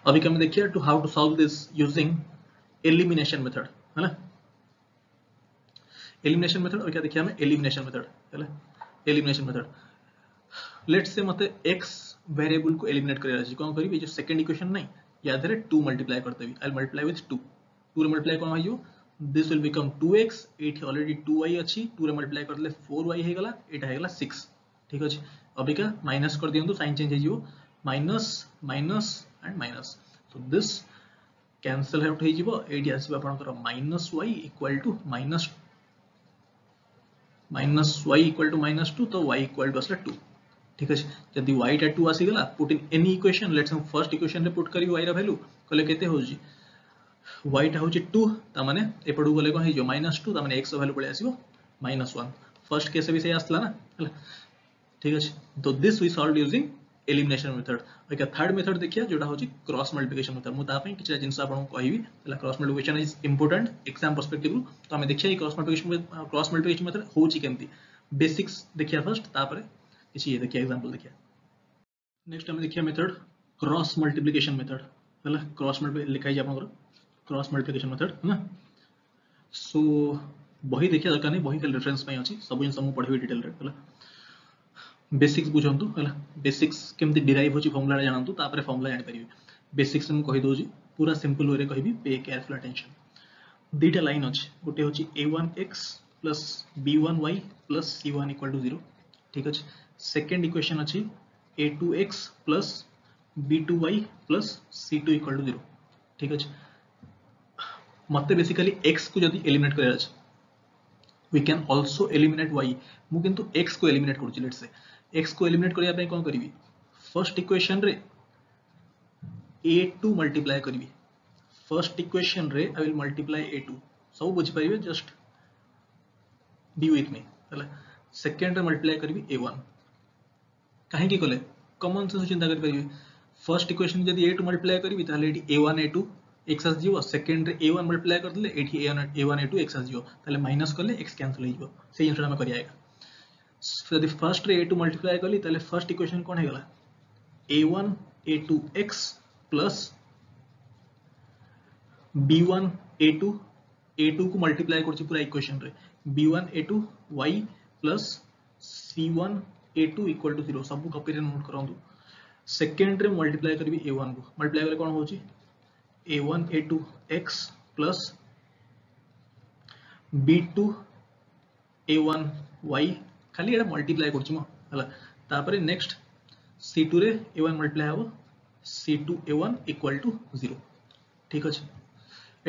अभी का मैं देखिए to how to solve this using elimination method है ना। एलिमिनेशन मेथड अभी क्या देखिए हमें एलिमिनेशन मेथड है ना। एलिमिनेशन मेथड लेट्स से मते x वेरिएबल को एलिमिनेट करिया अछि कोन करिबे जो सेकंड इक्वेशन नै याद रे 2 मल्टीप्लाई करते भी आई मल्टीप्लाई विथ 2 रे मल्टीप्लाई कोन आइयो दिस विल बिकम 2x एठी ऑलरेडी 2y अछि 2 रे मल्टीप्लाई करले 4y हे गला एटा हे गला 6 ठीक अछि। अभी का माइनस कर दियंतु साइन चेंज हे जिवो minus minus and minus so this cancel out हे जिवो एठी आसीबा आपनकर -y इक्वल टू -2 तो y इक्वल टू असला 2 ठीक है। जदी y टा 2 आसी गला put in any equation let's हम फर्स्ट इक्वेशन रे पुट करी y रा वैल्यू कले केते होजी y टा होची 2 ता माने एपडू गले कोन हे जो -2 ता माने x रा वैल्यू पळे आसीबो -1 फर्स्ट केस भी सही आसला ना हला ठीक है। तो this we solve using elimination method. Okay third method देखिया जोटा होची क्रॉस मल्टीप्लिकेशन मेथड मु ता पई किछा जिंस आपन कहिबी हला cross multiplication is important exam perspective तो हमें देखिया क्रॉस मल्टीप्लिकेशन मेथड होची केमती बेसिक्स देखिया फर्स्ट तापर किसी ये देखिए एग्जांपल देखिए। नेक्स्ट हमें देखिए मेथड क्रॉस मल्टीप्लिकेशन मेथड हला क्रॉस मल्टीप्लिकेशन लिखाई जे आपन क्रॉस मल्टीप्लिकेशन मेथड है ना। सो बही देखिया दरकार नहीं बही के रेफरेंस में अछि सब जिन सब पढिबे डिटेल रे हला बेसिक्स बुझंतु हला बेसिक्स केमती डिराइव होची फार्मूला जानंतु तापर फार्मूला जानि परिबे। बेसिक्स में कहि दोजी पूरा सिंपल वे रे कहिबी पे केयरफुल अटेंशन। दीटा लाइन अछि गोटे होची a1x plus b1y plus c1 equal to 0 ठीक अछि। सेकेंड इक्वेशन अछि a2x plus b2y plus c2 equal to 0 ठीक अछि। मते बेसिकली x को जदी एलिमिनेट करे अछि we can also eliminate y मु किंतु x को एलिमिनेट करूची लेट्स से x को एलिमिनेट करिया पे कोन करिवि फर्स्ट इक्वेशन रे a2 मल्टीप्लाई करिवि फर्स्ट इक्वेशन रे आई विल मल्टीप्लाई a2 सब बुझ परिबे जस्ट बी विथ मी हला सेकेंड रे मल्टीप्लाई करिवि a1 काहे की कले कॉमन सेंस चिंता कर परिबे फर्स्ट इक्वेशन जदी a2 मल्टीप्लाई करिवि ताले एटी a1 a2 x आस जीवो सेकेंड रे a1 मल्टीप्लाई कर देले एटी a1 a2 x आस जीवो ताले माइनस करले x कैंसिल हो जीवो से जिंसटा में करिया यदि फर्स्ट रे a2 मल्टीप्लाई करली ताले फर्स्ट इक्वेशन कोन हे गला a1 a2x plus b1 a2 a2 को मल्टीप्लाई करछि पूरा इक्वेशन रे b1 a2 y plus c1 a2 equal to 0 सब कॉपी रे नोट करंतु सेकंड रे मल्टीप्लाई करबी a1 को मल्टीप्लाई करले कोन होछि a1 a2 x plus b2 a1 y खाली एटा मल्टीप्लाई करछि म हला तापरे नेक्स्ट c2 रे a1 मल्टीप्लाई हबो c2 a1 इक्वल टू 0 ठीक अछि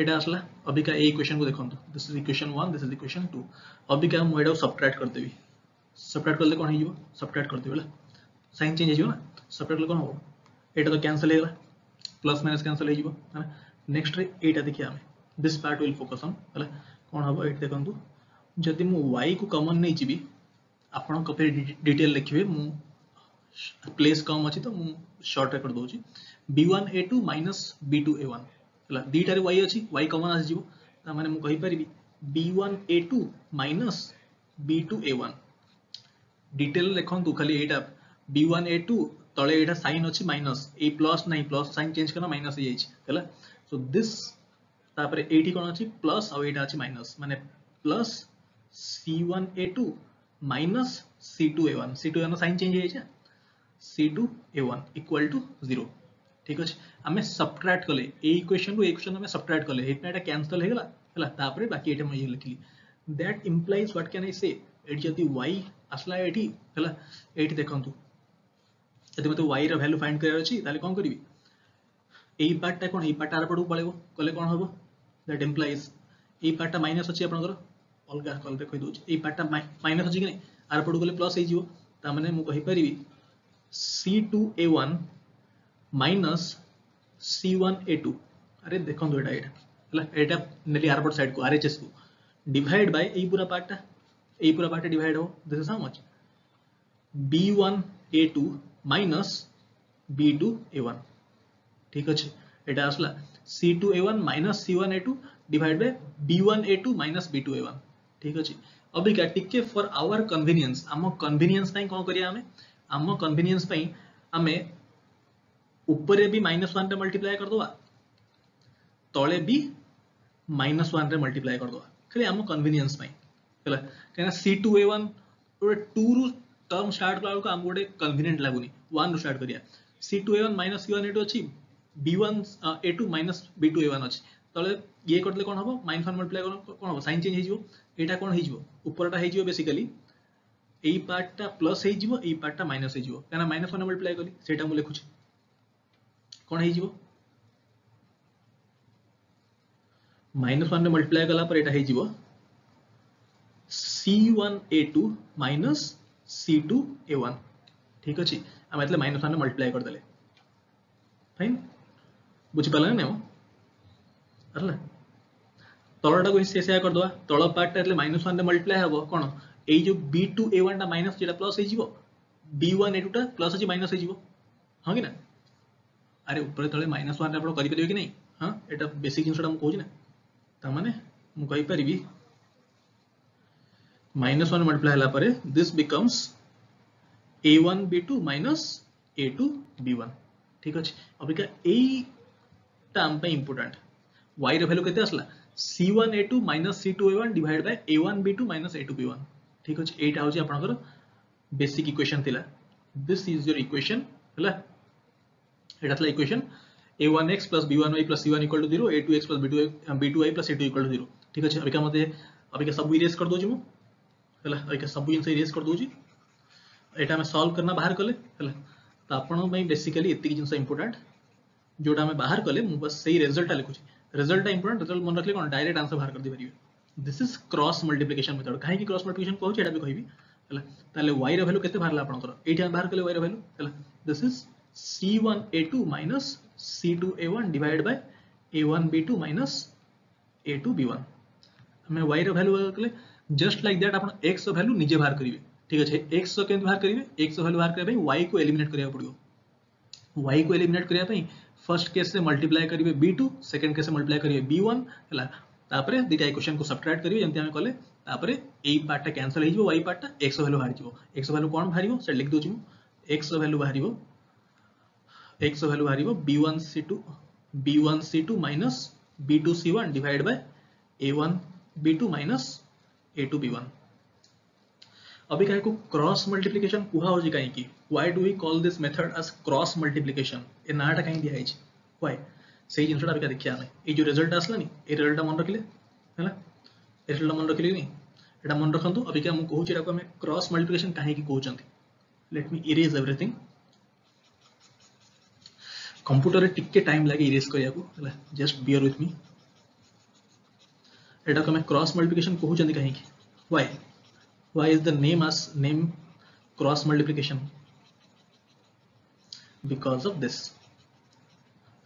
एटा असला अभी का ए इक्वेशन को देखंतु this is equation 1 this is equation 2 अभी का म एटा सबट्रैक्ट कर देबी सबट्रैक्ट करले कोन हिजो सबट्रैक्ट कर देबला साइन चेंज हिजो ना सबट्रैक्ट कोन हो एटा तो कैंसिल हेला प्लस माइनस कैंसिल हिजो है नेक्स्ट रे एटा देखिया हमें this part will focus on हला कोन हबो एट देखंतु जदि मु y को कॉमन नै जिबी आपण कॉपी डिटेल लिखिबे मु प्लेस कम अछि तो मु शॉर्ट कर दोछि b1 a2 b2 a1 हला दीटा रे y अछि y कॉमन आस जिवो ता माने मु कहि परिबी b1 a2 b2 a1 detail लिखंतु खाली एटा b1 a2 तळे एटा साइन अछि माइनस ए प्लस नै प्लस साइन चेंज करना माइनस हे जाइछ हला सो दिस तापरे एटी कोन अछि प्लस आ एटा अछि माइनस माने plus c1 a2 c2 a1 c2 a1 sign change हे जाइछ c2 a1 इक्वल टू 0 ठीक अछि हमें सबट्रैक्ट कले ए इक्वेशन को इक्वेशन हमें सबट्रैक्ट कले एटा एटा कैंसिल हे गेला हला तापरे बाकी एटा मैं लिखली that implies what can I से एट जदी y असला एटी हला एटी देखंतु जदी मते y रा वैल्यू फाइंड करर अछि ताले कोन करबी ए पार्ट ता कोन ए पार्ट आर पडू पळेबो कले कोन हबो दैट इंप्लाइज ए पार्ट ता माइनस अछि आपनकर अलगा कल देखै दोछ ए पार्ट ता माइनस अछि कि नै आर पडू गले प्लस हे जिवो ता माने मु कहि परिबी c2 a1 minus c1 a2 अरे देखंतु एटा हला एटा नेली आर पड साइड को आरएचएस को डिवाइड बाय ए पूरा पार्ट डिवाइड हो this is how much b1 a2 minus b2 a1 ठीक अछि एटा असला c2 a1 minus c1 a2 divide by b1 a2 minus b2 a1 ठीक अछि अभी का टिके फॉर आवर कन्वीनियंस हम कन्वीनियंस पई कोन करिया हम कन्वीनियंस पई हमें ऊपर भी -1 रे मल्टीप्लाई कर दवा तळे भी -1 रे मल्टीप्लाई कर दवा खाली हम कन्वीनियंस पई हला केना c2 a1 ओरे 2 रु टर्म स्टार्ट कला को हम गोटे कन्वीनियंट लागुनी 1 रु स्टार्ट करिया c2 a1 c1 a2 अछि b1 a2 b2 a1 अछि तळे ये करले कोन हबो -1 मल्टीप्लाई कोन हबो साइन चेंज हे जिवो एटा कोन हे जिवो ऊपरटा हे जिवो बेसिकली ए पार्टटा प्लस हे जिवो ए पार्टटा माइनस हे जिवो केना -1 मल्टीप्लाई करी सेटा मु लिखुछि कोन हे जिवो -1 रे मल्टीप्लाई कला पर एटा हे जिवो c1 a2 c2 a1 ठीक अछि हम एतले -1 रे मल्टीप्लाई कर देले फाइन बुझि पाला नै अरला तळटा को से कर दवा तळ पार्टटा एतले -1 रे मल्टीप्लाई हबो कोन ए जो b2 a1 टा माइनस जेटा प्लस हे जिवो b1 a2 टा प्लस अछि माइनस हे जिवो हां कि ना अरे ऊपर तळे -1 रे आपण करि परिबे कि नै हां एटा बेसिक जिंसटा हम कहू छी ना ता माने मु कहि परिबी -1 मल्टीप्लाई हला परे this becomes a1 b2 a2 b1 ठीक अछि अभी का ए टर्म पे इंपोर्टेंट y रे वैल्यू केते असला c1 a2 c2 a1 divide by a1 b2 a2 b1 ठीक अछि एटा होची आपनकर बेसिक इक्वेशन थिला दिस इज योर इक्वेशन हला एटातला equation a1x b1y c1 = 0 a2x b2y c2 = 0 ठीक अछि अभी का मते अभी का सब इरेज कर दोजी मु हला अभी का सब जिंस इरेज कर दोजी एटा में सॉल्व करना बाहर कले हला त आपण में बेसिकली एतिकी जिंस इंपोर्टेंट जोटा में बाहर कले मु बस सही रिजल्ट लिखुची रिजल्ट इंपोर्टेंट रिजल्ट मन रखले कोन डायरेक्ट आंसर बाहर कर दे परिबे this is cross multiplication method काहे कि क्रॉस मल्टीप्लिकेशन कहू एटा भी कहबी हला ताले y रे वैल्यू केते बाहरला आपनकर एठी हम बाहर कले y रे वैल्यू हला this is c1 a2 c2 a1 divide by a1 b2 a2 b1 हमें y रे वैल्यू कले जस्ट लाइक दैट आपण x रो वैल्यू निजे बाहर करिवे ठीक अछि x रो केन बाहर करिवे x रो वैल्यू बाहर करबे y को एलिमिनेट करिया पड़ियो y को एलिमिनेट करिया पई फर्स्ट केस से मल्टीप्लाई करिवे b2 सेकंड केस से मल्टीप्लाई करिवे b1 हला तापरे दिटा इक्वेशन को सबट्रैक्ट करिवे जंती हम कले तापरे a पार्ट कैंसिल हे जिवो y पार्ट x वैल्यू बाहर जिवो x वैल्यू कोन बाहरिवो से लिख दोछु x वैल्यू बाहरिवो b1c2 b1c2 b2c1 divide by a1 b2 minus a2 b1 अभी क्या को क्रॉस मल्टीप्लिकेशन कुहा होजी काहे की why do we call this method as cross multiplication ए नाटा काहे दिया है व्हाई सेही जिनसटा अभी देखिया हमें ए जो रिजल्ट आसलानी ए रिजल्ट मन रखिले हैला ए रिजल्ट मन रखिले नहीं एटा मन रखंतु अभी क्या हम कहूची एटा को हमें क्रॉस मल्टीप्लिकेशन काहे की कहउचंती let me erase everything computer रे टिके टाइम लागे इरेज करिया को हैला जस्ट बियर विथ मी एटा को हमें क्रॉस मल्टीप्लिकेशन कहउचंती काहे की why why is the name cross multiplication because of this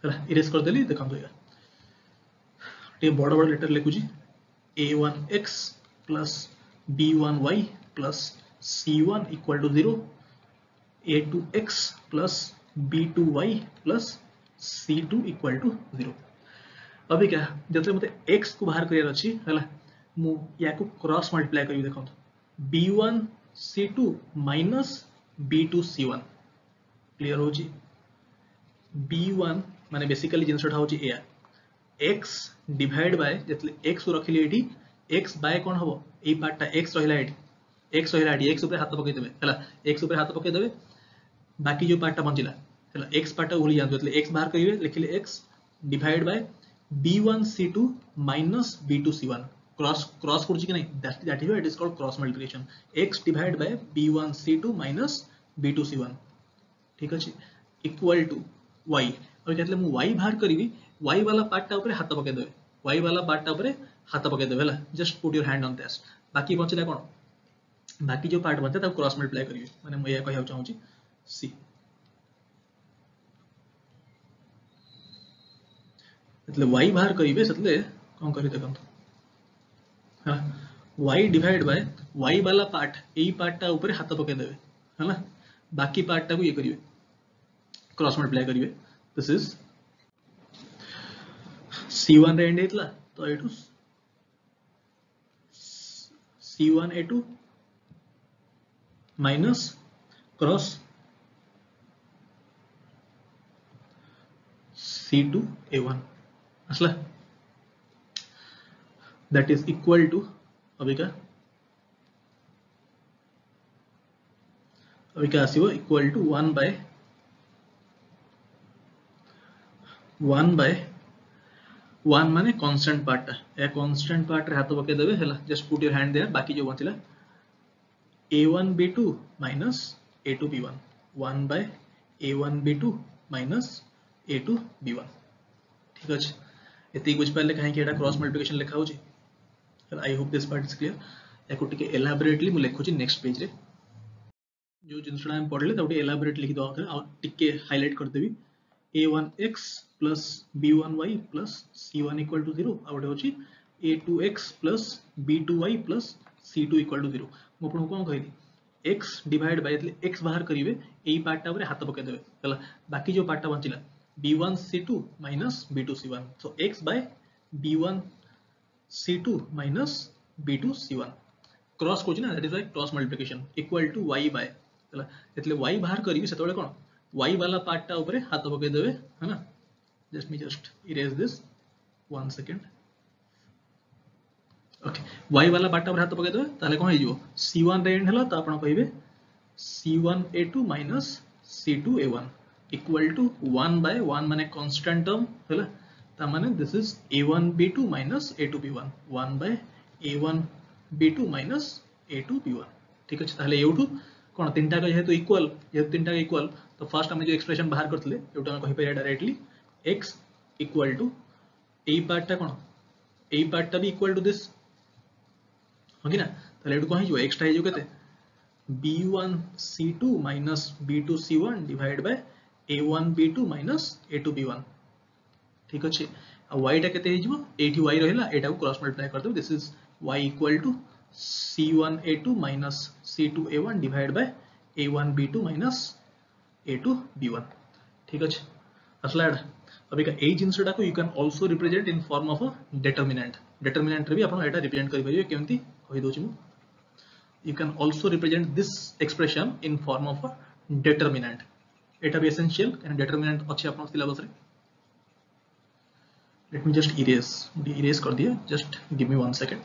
चला इरेज कर देली देखम तो ये बड़ बड़ लेटर लिखु जी a1x plus b1y plus c1 equal to 0 a2x plus b2y plus c2 equal to 0 अभी क्या जतले मते x को बाहर करियर अछि हला मु या को क्रॉस मल्टीप्लाई करी देखम b1 c2 minus b2 c1 clear हो जी b1 माने बेसिकली जिनसटा हो जी एया x डिवाइड बाय जतले x को रखिले एठी x बाय कोन हबो ए पार्टटा x रहिला एठी x ऊपर हाथ पके देबे हला x ऊपर हाथ पके देबे बाकी जो पार्टटा बंचिला हला x पार्टटा उली जान जतले x बाहर करिवे लिखिले x divide by b1 c2 minus b2 c1 cross करछि कि नहीं that is it is called cross multiplication x divide by b1 c2 minus b2 c1 ठीक अछि इक्वल टू y और कहतले मु y बाहर करबी y वाला पार्टटा ऊपर हाथ पके देबे y वाला पार्टटा ऊपर हाथ पके देबे हला just put your hand on this बाकी बचला कोन बाकी जो पार्ट बनता है क्रॉस मल्टीप्लाई करिवे माने मु या कहया चाहू छी c એટલે y बाहर करिवे सेतले कोन करि देखम हाँ y डिवाइड बाय y वाला पार्ट ए पार्टटा ऊपर हाथ पके देबे है ना बाकी पार्टटा को ये करिवे क्रॉस मल्टीप्लाई करिवे दिस इज c1 रे एंड इतला तो एटू c1 a2 minus cross c2 a1 असला that is equal to अभी क्या आसीबो equal to 1 by 1 माने कांस्टेंट पार्ट ए कांस्टेंट पार्ट रे हाथ पके देबे हला just put your hand there बाकी जो बचिला a1 b2 minus a2 b1 1 by a1 b2 minus a2 b1 ठीक अछि एते कुछ पहले काहे कि एटा क्रॉस मल्टीप्लिकेशन लिखा होची I hope this part is clear एको टिके एलाबोरेटली मु लिखु छी नेक्स्ट पेज रे जो जिनसडा हम पढले ताउटी एलाबोरेट लिखि दो आ टिके हाइलाइट कर देबी a1x plus b1y plus c1 equal to 0 out होची a2x plus b2y plus c2 equal to 0 मु आपन कोन कहली x डिवाइड बाय એટલે x बाहर करिवे एई पार्टटा ऊपर हाथ पके देबे हला बाकी जो पार्टटा बंचिला b1 c2 minus b2 c1 so x by b1 c2 minus b2 c1 cross कोची ना that is like cross multiplication equal to y by हला एतले y बाहर करिवे सेतबेले कोन y वाला पार्टटा ऊपर हाथ पके देबे है ना just erase this 1 second okay y वाला पार्टटा ऊपर हाथ पके देबे ताले कोन हे जिवो c1 रे एंड हला त आपण कहिबे c1 a2 minus c2 a1 equal to 1 by 1 माने कांस्टेंट टर्म हला ता माने this is a1 b2 minus a2 b1 1 by a1 b2 minus a2 b1 ठीक अछि ताले एउठू कोन तीनटा का जेहेतु इक्वल जेहेतु तीनटा का इक्वल तो फर्स्ट हम जो एक्सप्रेशन बाहर करथले एउठा हम कहि परिया डायरेक्टली x इक्वल टू ए पार्टटा कोन ए पार्टटा भी इक्वल टू दिस होगी ना ताले एउठू कहि जो x टा हे जो केते b1 c2 minus b2 c1 divide by a1 b2 minus a2 b1 ठीक अछि आ y टा केते हिजबो एठी y रहला एटा को क्रॉस मल्टीप्लाई कर दो this is y equal to c1 a2 minus c2 a1 divide by a1 b2 minus a2 b1 ठीक अछि असला अभी का ए जिंसटा को you can also represent in form of a determinant रे भी आपण एटा रिप्रेजेंट करि परिबे केमति कहि दोछि मु you can also represent this expression in form of a determinant एटा भी एसेंशियल कैन डिटरमिनेंट अछि आपण सिलेबस रे लेट मी जस्ट इरेज कर दिए, just give me 1 second.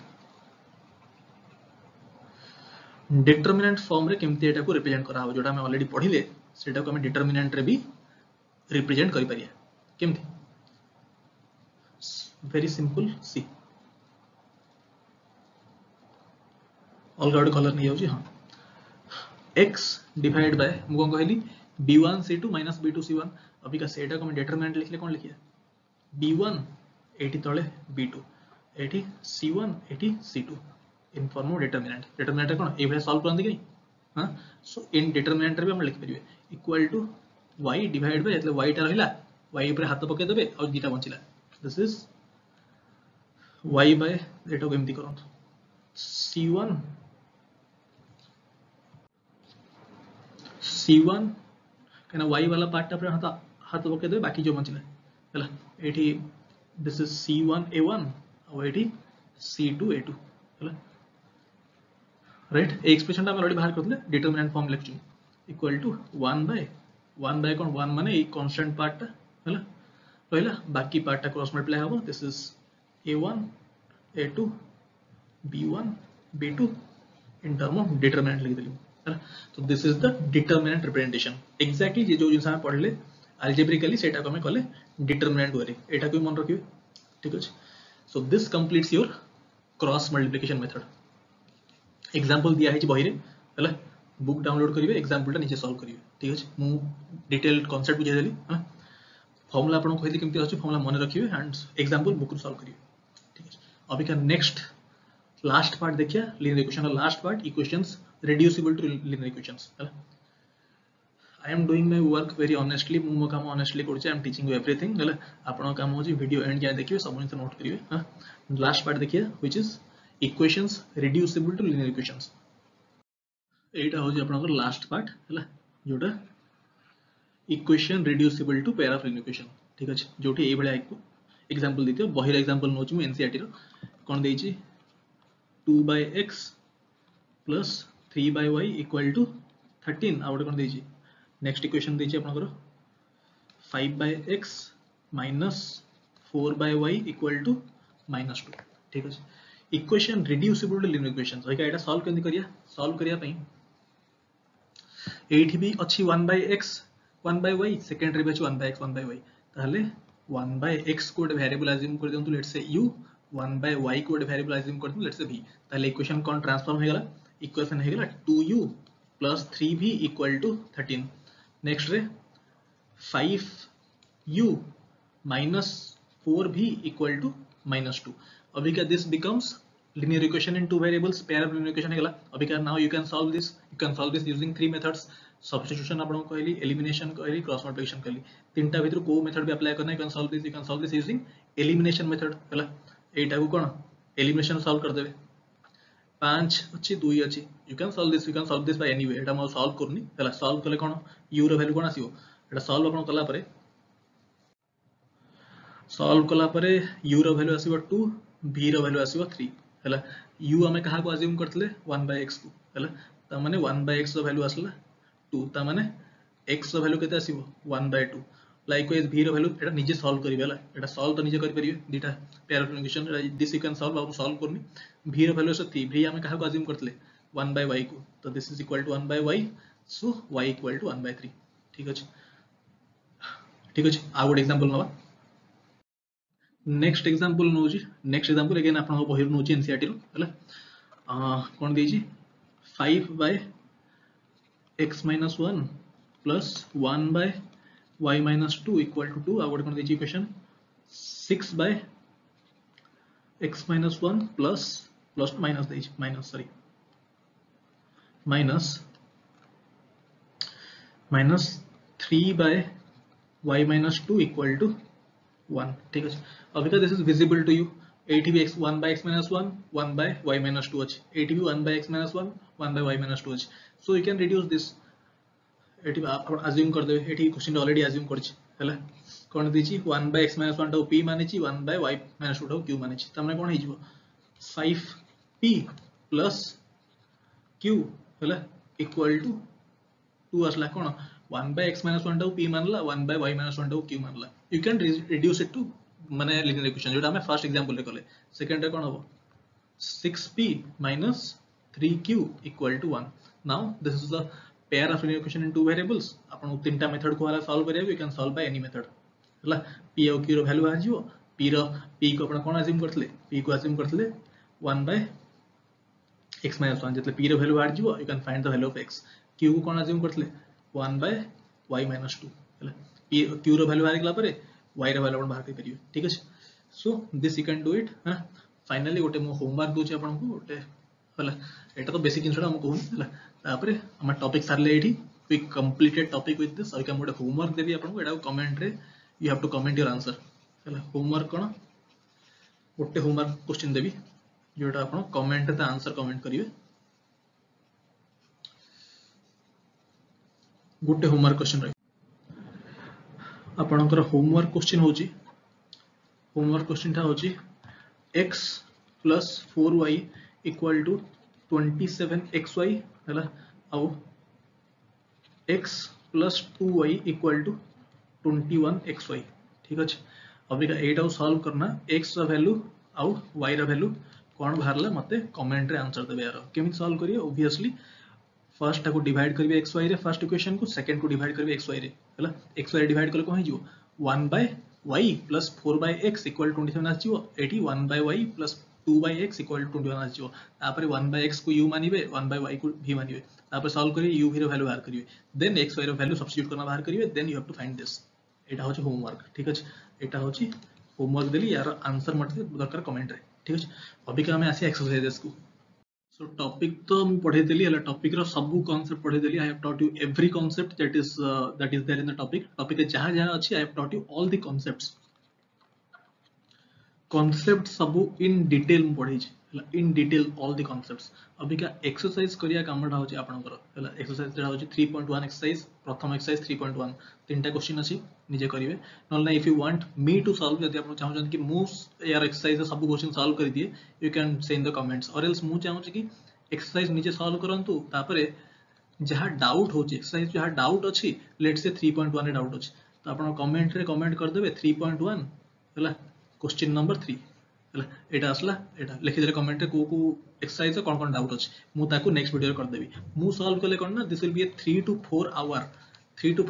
Determinant form रे केमती एटा को रिप्रेजेंट करा हो, जोटा हम ऑलरेडी पढ़िले सेटा को हम डिटरमिनेंट रे भी रिप्रेजेंट करि परिया केमती। Very simple, see all gourd colour नहीं जाउची। हां, x डिवाइड बाय मु कोन कहली b1 c2 minus b2 c1। अभी का सेटा को हम डिटरमिनेंट लिखले कोन लिखिया, b1 एटी तळे b2 एटी c1 एटी c2 in form of determinant. Determinant कोन ए भले सॉल्व करन दिगनी। हां, सो इन डिटरमिनेंट रे भी हम लिख परिबे equal to y divide by, એટલે y टा रहिला, y ऊपर हाथ पके देबे और दीटा बंचिला, दिस इज y बाय एटा को एमती करन c1 कहना y वाला पार्ट पर हाथ पके दे, बाकी जो बंचिला हला एठी दिस इज c1 a1 और एठी c2 a2 हला राइट। ए एक्सप्रेशन टा हम ऑलरेडी बाहर करथले, डिटरमिनेंट फॉर्म लिखछु इक्वल टू 1 बाय कोन 1 माने ए कांस्टेंट पार्ट टा हला रहला, बाकी पार्ट टा क्रॉस मल्टीप्लाई हबो, this is a1 a2 b1 b2 in term of determinant लिख देली हला। तो this is the determinant representation. Exactly जे जो जिंस हम पढ़ले अल्जेब्रिकली सेटा को हम कहले डिटरमिनेंट वे, एटा को मन रखिबे, ठीक अछि। So this completes your cross multiplication method. Example दिया है बही रे हला, बुक डाउनलोड करिवे, एग्जांपल टा नीचे सॉल्व करिवे, ठीक अछि। मु डिटेल कांसेप्ट बुझाइ देली हला, फार्मूला आपन कहली केमती अछि, फार्मूला मन रखिवे एंड एग्जांपल बुक रो सॉल्व करिवे, ठीक अछि। अभी का नेक्स्ट लास्ट पार्ट देखिया, लीनियर इक्वेशन का last part, equations reducible to linear equations हला। I am doing my work very honestly, मु काम ऑनेस्टली करछि, I am teaching you everything हला। आपन काम हो वीडियो एंड जाय देखिवे, सब जिंस नोट करिवे। हां, लास्ट पार्ट देखिए which is equations reducible to linear equations. एटा हो जे आपन लास्ट पार्ट हला, जोटा equation reducible to pair of linear equation, ठीक अछि। जोठी ए भले एग्जांपल दितियो, बहिर एग्जांपल नोच मु एनसीईआरटी रो कोन देइछि 2/x plus 3/y equal to 13। आउट कोन देइछि नेक्स्ट इक्वेशन देइछि आपनकर 5/x minus 4/y equal to -2, ठीक अछि। Equation reducible to linear equations होइका एटा सॉल्व केंदी करिया, सॉल्व करिया पई एठी भी अछि 1/x 1/y, सेकंड रे भी अछि 1/x 1/y, ताहले 1/x को वेरिएबल अज्यूम कर दियंतु, लेट्स से u, 1/y को वेरिएबल अज्यूम कर दियंतु, लेट्स से v। ताहले इक्वेशन कोन ट्रांसफॉर्म हो गेला, इक्वेशन हो गेला 2u plus 3v equal to 13। Next रे 5u minus 4v equal to -2। अभी का this becomes linear equation in two variables, pair of linear equation हेगला। अभी का now you can solve this using three methods, substitution आपन कहली, elimination कहली, cross multiplication कहली। तीनटा भीतर को मेथड भी अप्लाई करना, you can solve this using elimination method हेला। एटा को कोन elimination सॉल्व कर देबे, 5 अछि 2 अछि, you can solve this by any way। एटा म सॉल्व करनी हेला, सॉल्व कले कोन u रो वैल्यू कोन आसीबो, एटा सॉल्व आपन कला परे, सॉल्व कला परे u रो वैल्यू आसीबो 2, v रो वैल्यू आसीबो 3 हेला। u हमें कहा को अज्यूम करतले 1/x को हेला, त माने 1/x रो वैल्यू आसला 2, त माने x रो वैल्यू केते आसीबो 1/2। लाइकवाइज v रो वैल्यू एटा निजे सॉल्व करिवे हेला, एटा सॉल्व त निजे करि परिवे, दीटा pair of equation this you can solve, अब सॉल्व करनी। v रो वैल्यू से 3, v हमें कहा को अज्यूम करतले 1/y को, तो this is equal to 1/y, so y equal to 1/3, ठीक अछि, ठीक अछि। आ गुड एग्जांपल नबा, नेक्स्ट एग्जांपल नोजी, नेक्स्ट एग्जांपल अगेन आपन बहिर नोजी एनसीईआरटी रो हला। कोन देइछि 5/x minus 1 plus 1/y minus 2 equal to 2। आउट कोन देइछि equation 6/x minus 1 plus minus देइछि, minus sorry minus 3/y minus 2 equal to 1, ठीक है। अभी का this is visible to you, एटी भी 1/x minus 1 1/y minus 2 अछि, एटी भी 1/x minus 1 1/y minus 2 अछि। So you can reduce this, eighty आप अज्यूम कर देबे, एटी क्वेश्चन ऑलरेडी अज्यूम करछि हैला। कोन दिछि 1/x minus 1 टा p मानेछि, 1/y minus 2 टा q मानेछि, त हमने कोन हिजबो 5p plus q हैला इक्वल टू 2 असला कोन 1/x minus 1 टा p मानला, 1/y minus 1 टा q मानला। You can reduce it to माने लिनियर इक्वेशन जोटा हमें फर्स्ट एग्जांपल रे कले सेकंड रे कोन हो 6p minus 3q equal to 1. Now this is the pair of linear equation in two variables. अपन तीनटा मेथड को वाला सॉल्व करिया, you can solve by any method. हला p और q रो वैल्यू आ जिवो, p को अपन कोन अज्यूम करथले, p को अज्यूम करथले 1 by x minus 1 जतले p रो वैल्यू आ जिवो, you can find the value of x. q को कोन अज्यूम करथले 1 by y minus 2. हला p q रो वैल्यू आ गेला परे y रो वैल्यू अपन बाहर कर परियो, ठीक अछि. So this you can do it. Finally गोटे मो होमवर्क दूचे आपन को गोटे हला एटा तो बेसिक जिनसडा हम कहून हला तापरे हम टॉपिक सारले एठी we completed topic with this. और हम गोटे होमवर्क देबी आपन को एटा कमेंट रे you have to comment your answer. हला होमवर्क कोन गोटे होमवर्क क्वेश्चन देबी जोटा आपन कमेंट रे आंसर कमेंट करिवे. गोटे होमवर्क क्वेश्चन रे आपनकर होमवर्क क्वेश्चन होची, होमवर्क क्वेश्चन था होची x plus 4y equal to 27xy है आउ x plus 2y equal to 21xy. ठीक अच्छे. अब एटा सॉल्व करना x रा वैल्यू आउ y रा वैल्यू कौन बाहरला मते कमेंट रे आंसर देबे. यार केमित सॉल्व करिए ऑब्वियसली फर्स्ट टाको डिवाइड करिवे xy रे फर्स्ट इक्वेशन को, सेकंड को डिवाइड करिवे xy रे हला xy डिवाइड करले कोन हिजो 1 by y plus 4 by x equal to 27 आछियो. एटी 1 by y plus 2 by x equal to 21 आछियो. तापर 1 by x को u मानिबे, 1 by y को v मानिबे. तापर सॉल्व करिए u v रो वैल्यू बाहर करिवे, देन x y रो वैल्यू सब्स्टिट्यूट करना बाहर करिवे, then you have to find this. एटा होची होमवर्क. ठीक अछि, एटा होची होमवर्क देली. यार आंसर मते दरकार कमेंट रे. ठीक अछि. अभी का हमें आसी एक्सरसाइजेस को. So topic तो मैं पढ़े देली हला टॉपिक रो सबु कांसेप्ट पढ़े देली. I have taught you every concept that is there in the topic. Topic जहां जहां अछि I have taught you all the concepts. concept सबु in detail में पढ़े छी हला in detail all the concepts. अभी का एक्सरसाइज करिया कामटा होची आपनकर हला एक्सरसाइज जेटा होची 3.1 एक्सरसाइज. प्रथम एक्सरसाइज 3.1 तीनटा क्वेश्चन अछि निजे करिवे. नॉन if you want me to solve, यदि आपण चाहउछन कि मु यार एक्सरसाइज सब क्वेश्चन सॉल्व कर दिए, you can say in the comments. और एल्स मु चाहउछ कि एक्सरसाइज निजे सॉल्व करंतु, तापरे जहां डाउट होची एक्सरसाइज जहां डाउट अछि, लेट्स से 3.1 रे डाउट अछि तो आपण कमेंट रे कमेंट कर देबे 3.1 हला क्वेश्चन नंबर 3 हला एटा असला एटा लिखि दे कमेंट रे को एक्सरसाइज कोन कोन डाउट अछि, मु ताकू नेक्स्ट वीडियो कर देबी. मु सॉल्व करले कोन ना this will be a 3 to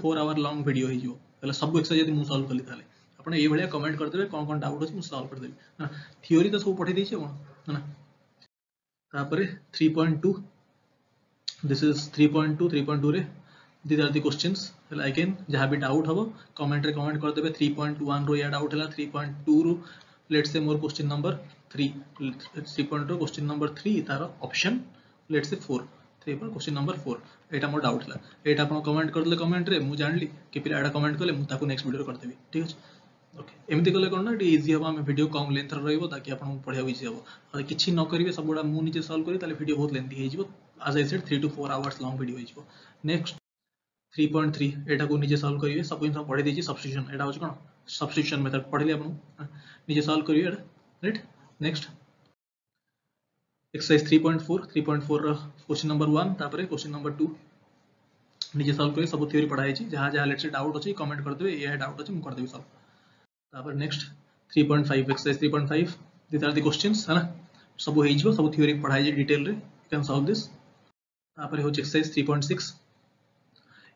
4 hour long video हे जो हला सब एक्सरसाइज यदि मु सॉल्व करली ताले आपण ए भलिया कमेंट कर देबे कोन डाउट अछि, मु सॉल्व कर देबी. ना थ्योरी तो सब पढे दै छी कोन ना. तापरे 3.2 this is 3.2 रे these are the questions. Again जहाँ भी डाउट हबो कमेंट रे कमेंट कर देबे. 3.1 रो या डाउट हला 3.2 रो let's say more question number 3 3.2 question number 3 तार ऑप्शन लेट्स से 4 3 पर क्वेश्चन नंबर 4 एटा मोर डाउट हला. एटा आपण कमेंट कर दले कमेंट रे, मु जानली कि पिला एटा कमेंट करले मु ताको नेक्स्ट वीडियो कर देबी. ठीक अछि. ओके एमती कले कोन ना इजी हबा हम वीडियो कम लेंथ रे रहइबो ताकि आपण पढिया इजी हबो. और किछि न करिवे सबुडा मु निजे सॉल्व करी ताले वीडियो बहुत लेंथी हे जिवो. as I said 3 to 4 hours long video हे जिवो. नेक्स्ट 3.3 एटा को निजे सॉल्व करिवे. सब इनफॉर्म पढे देछि सब्स्टिट्यूशन. एटा होछ कोन सब्स्टिट्यूशन मेथड पढले आपण निजे सॉल्व करिवे एटा राइट. नेक्स्ट एक्सरसाइज 3.4 रो क्वेश्चन नंबर 1 तापरे क्वेश्चन नंबर 2 निजे सॉल्व करी. सब थ्योरी पढाई छी. जहां जहां लेट्स से डाउट अछि कमेंट कर देबे, ये डाउट अछि मु कर देबी सॉल्व. तापर next 3.5 exercise 3.5 this are the questions है ना. सब हे जिवो, सब थ्योरी पढाई छी डिटेल रे, यू कैन सॉल्व दिस. तापर हो exercise 3.6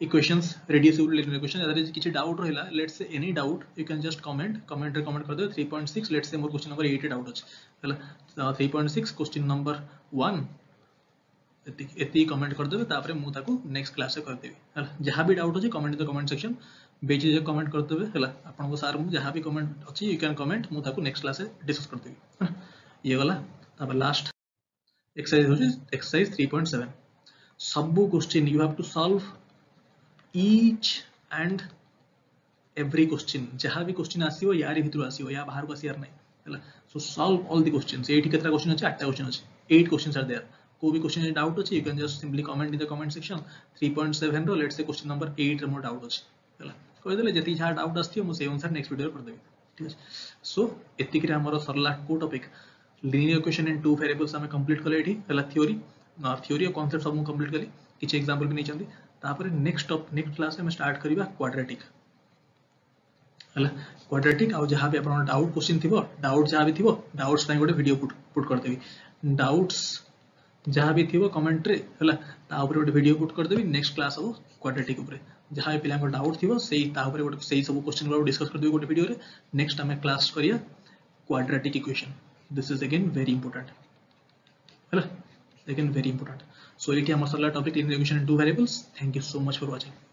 equations reducible linear equation. Other किछि डाउट रहला let's say any doubt you can just comment रे कमेंट कर दे. 3.6 let's say more question number 8 doubt अछि हला 3.6 क्वेश्चन नंबर 1 एती कमेंट कर देबे. तापर मु ताको नेक्स्ट क्लास रे कर देबी हला. जहां भी डाउट अछि comment in the comment section बेची जे कमेंट कर देबे हला. आपन को सर मु जहां भी कमेंट अछि यू कैन कमेंट, मु ताको नेक्स्ट क्लास रे डिस्कस कर देबी. ये वाला तापर लास्ट एक्सरसाइज होछि एक्सरसाइज 3.7 सबु question you have to solve each and every question. जहां भी क्वेश्चन आसीबो यार भितर आसीबो या बाहर को आसीयार नै हला. सो सॉल्व ऑल द क्वेश्चंस. एठी केतरा क्वेश्चन अछि 8टा क्वेश्चन अछि. 8 क्वेश्चंस आर देयर. को भी क्वेश्चन में डाउट अछि you can just simply comment in the comment section. 3.7 रो लेट्स से क्वेश्चन नंबर 8 रे मोर डाउट अछि हला. कहि देले जति जहां डाउट आस्थियो मु से अनुसार नेक्स्ट वीडियो कर देबी. ठीक अछि. सो एतिक रे हमर सरला को topic linear equation in two variables हमें कंप्लीट कले एठी हला. थ्योरी और कांसेप्ट सब मु कंप्लीट कली. किछ एग्जांपल भी नै चंदी. तापर नेक्स्ट क्लास में स्टार्ट करिबा क्वाड्रेटिक. है क्वाड्रेटिक आउ जहाँ भी आप डाउट क्वेश्चन थी डाउट जहाँ भी थी डाउट्स गोटे वीडियो पुट करदेवी डाउट्स जहाँ भी थी कमेंट्रे है गोटे वीडियो पुट करदेवी नेक्स्ट क्लास हम क्वाड्रेटिक उपर जहाँ भी पिला डाउट थी गोटे से सब क्वेश्चन डिस्कस करदेवी गोटे वीडियो नेक्स्ट आम क्लास करिया quadratic equation this is again very important है अगेन वेरी इंपोर्टेंट सो ये सरला topic linear equation in two variables thank you so much for watching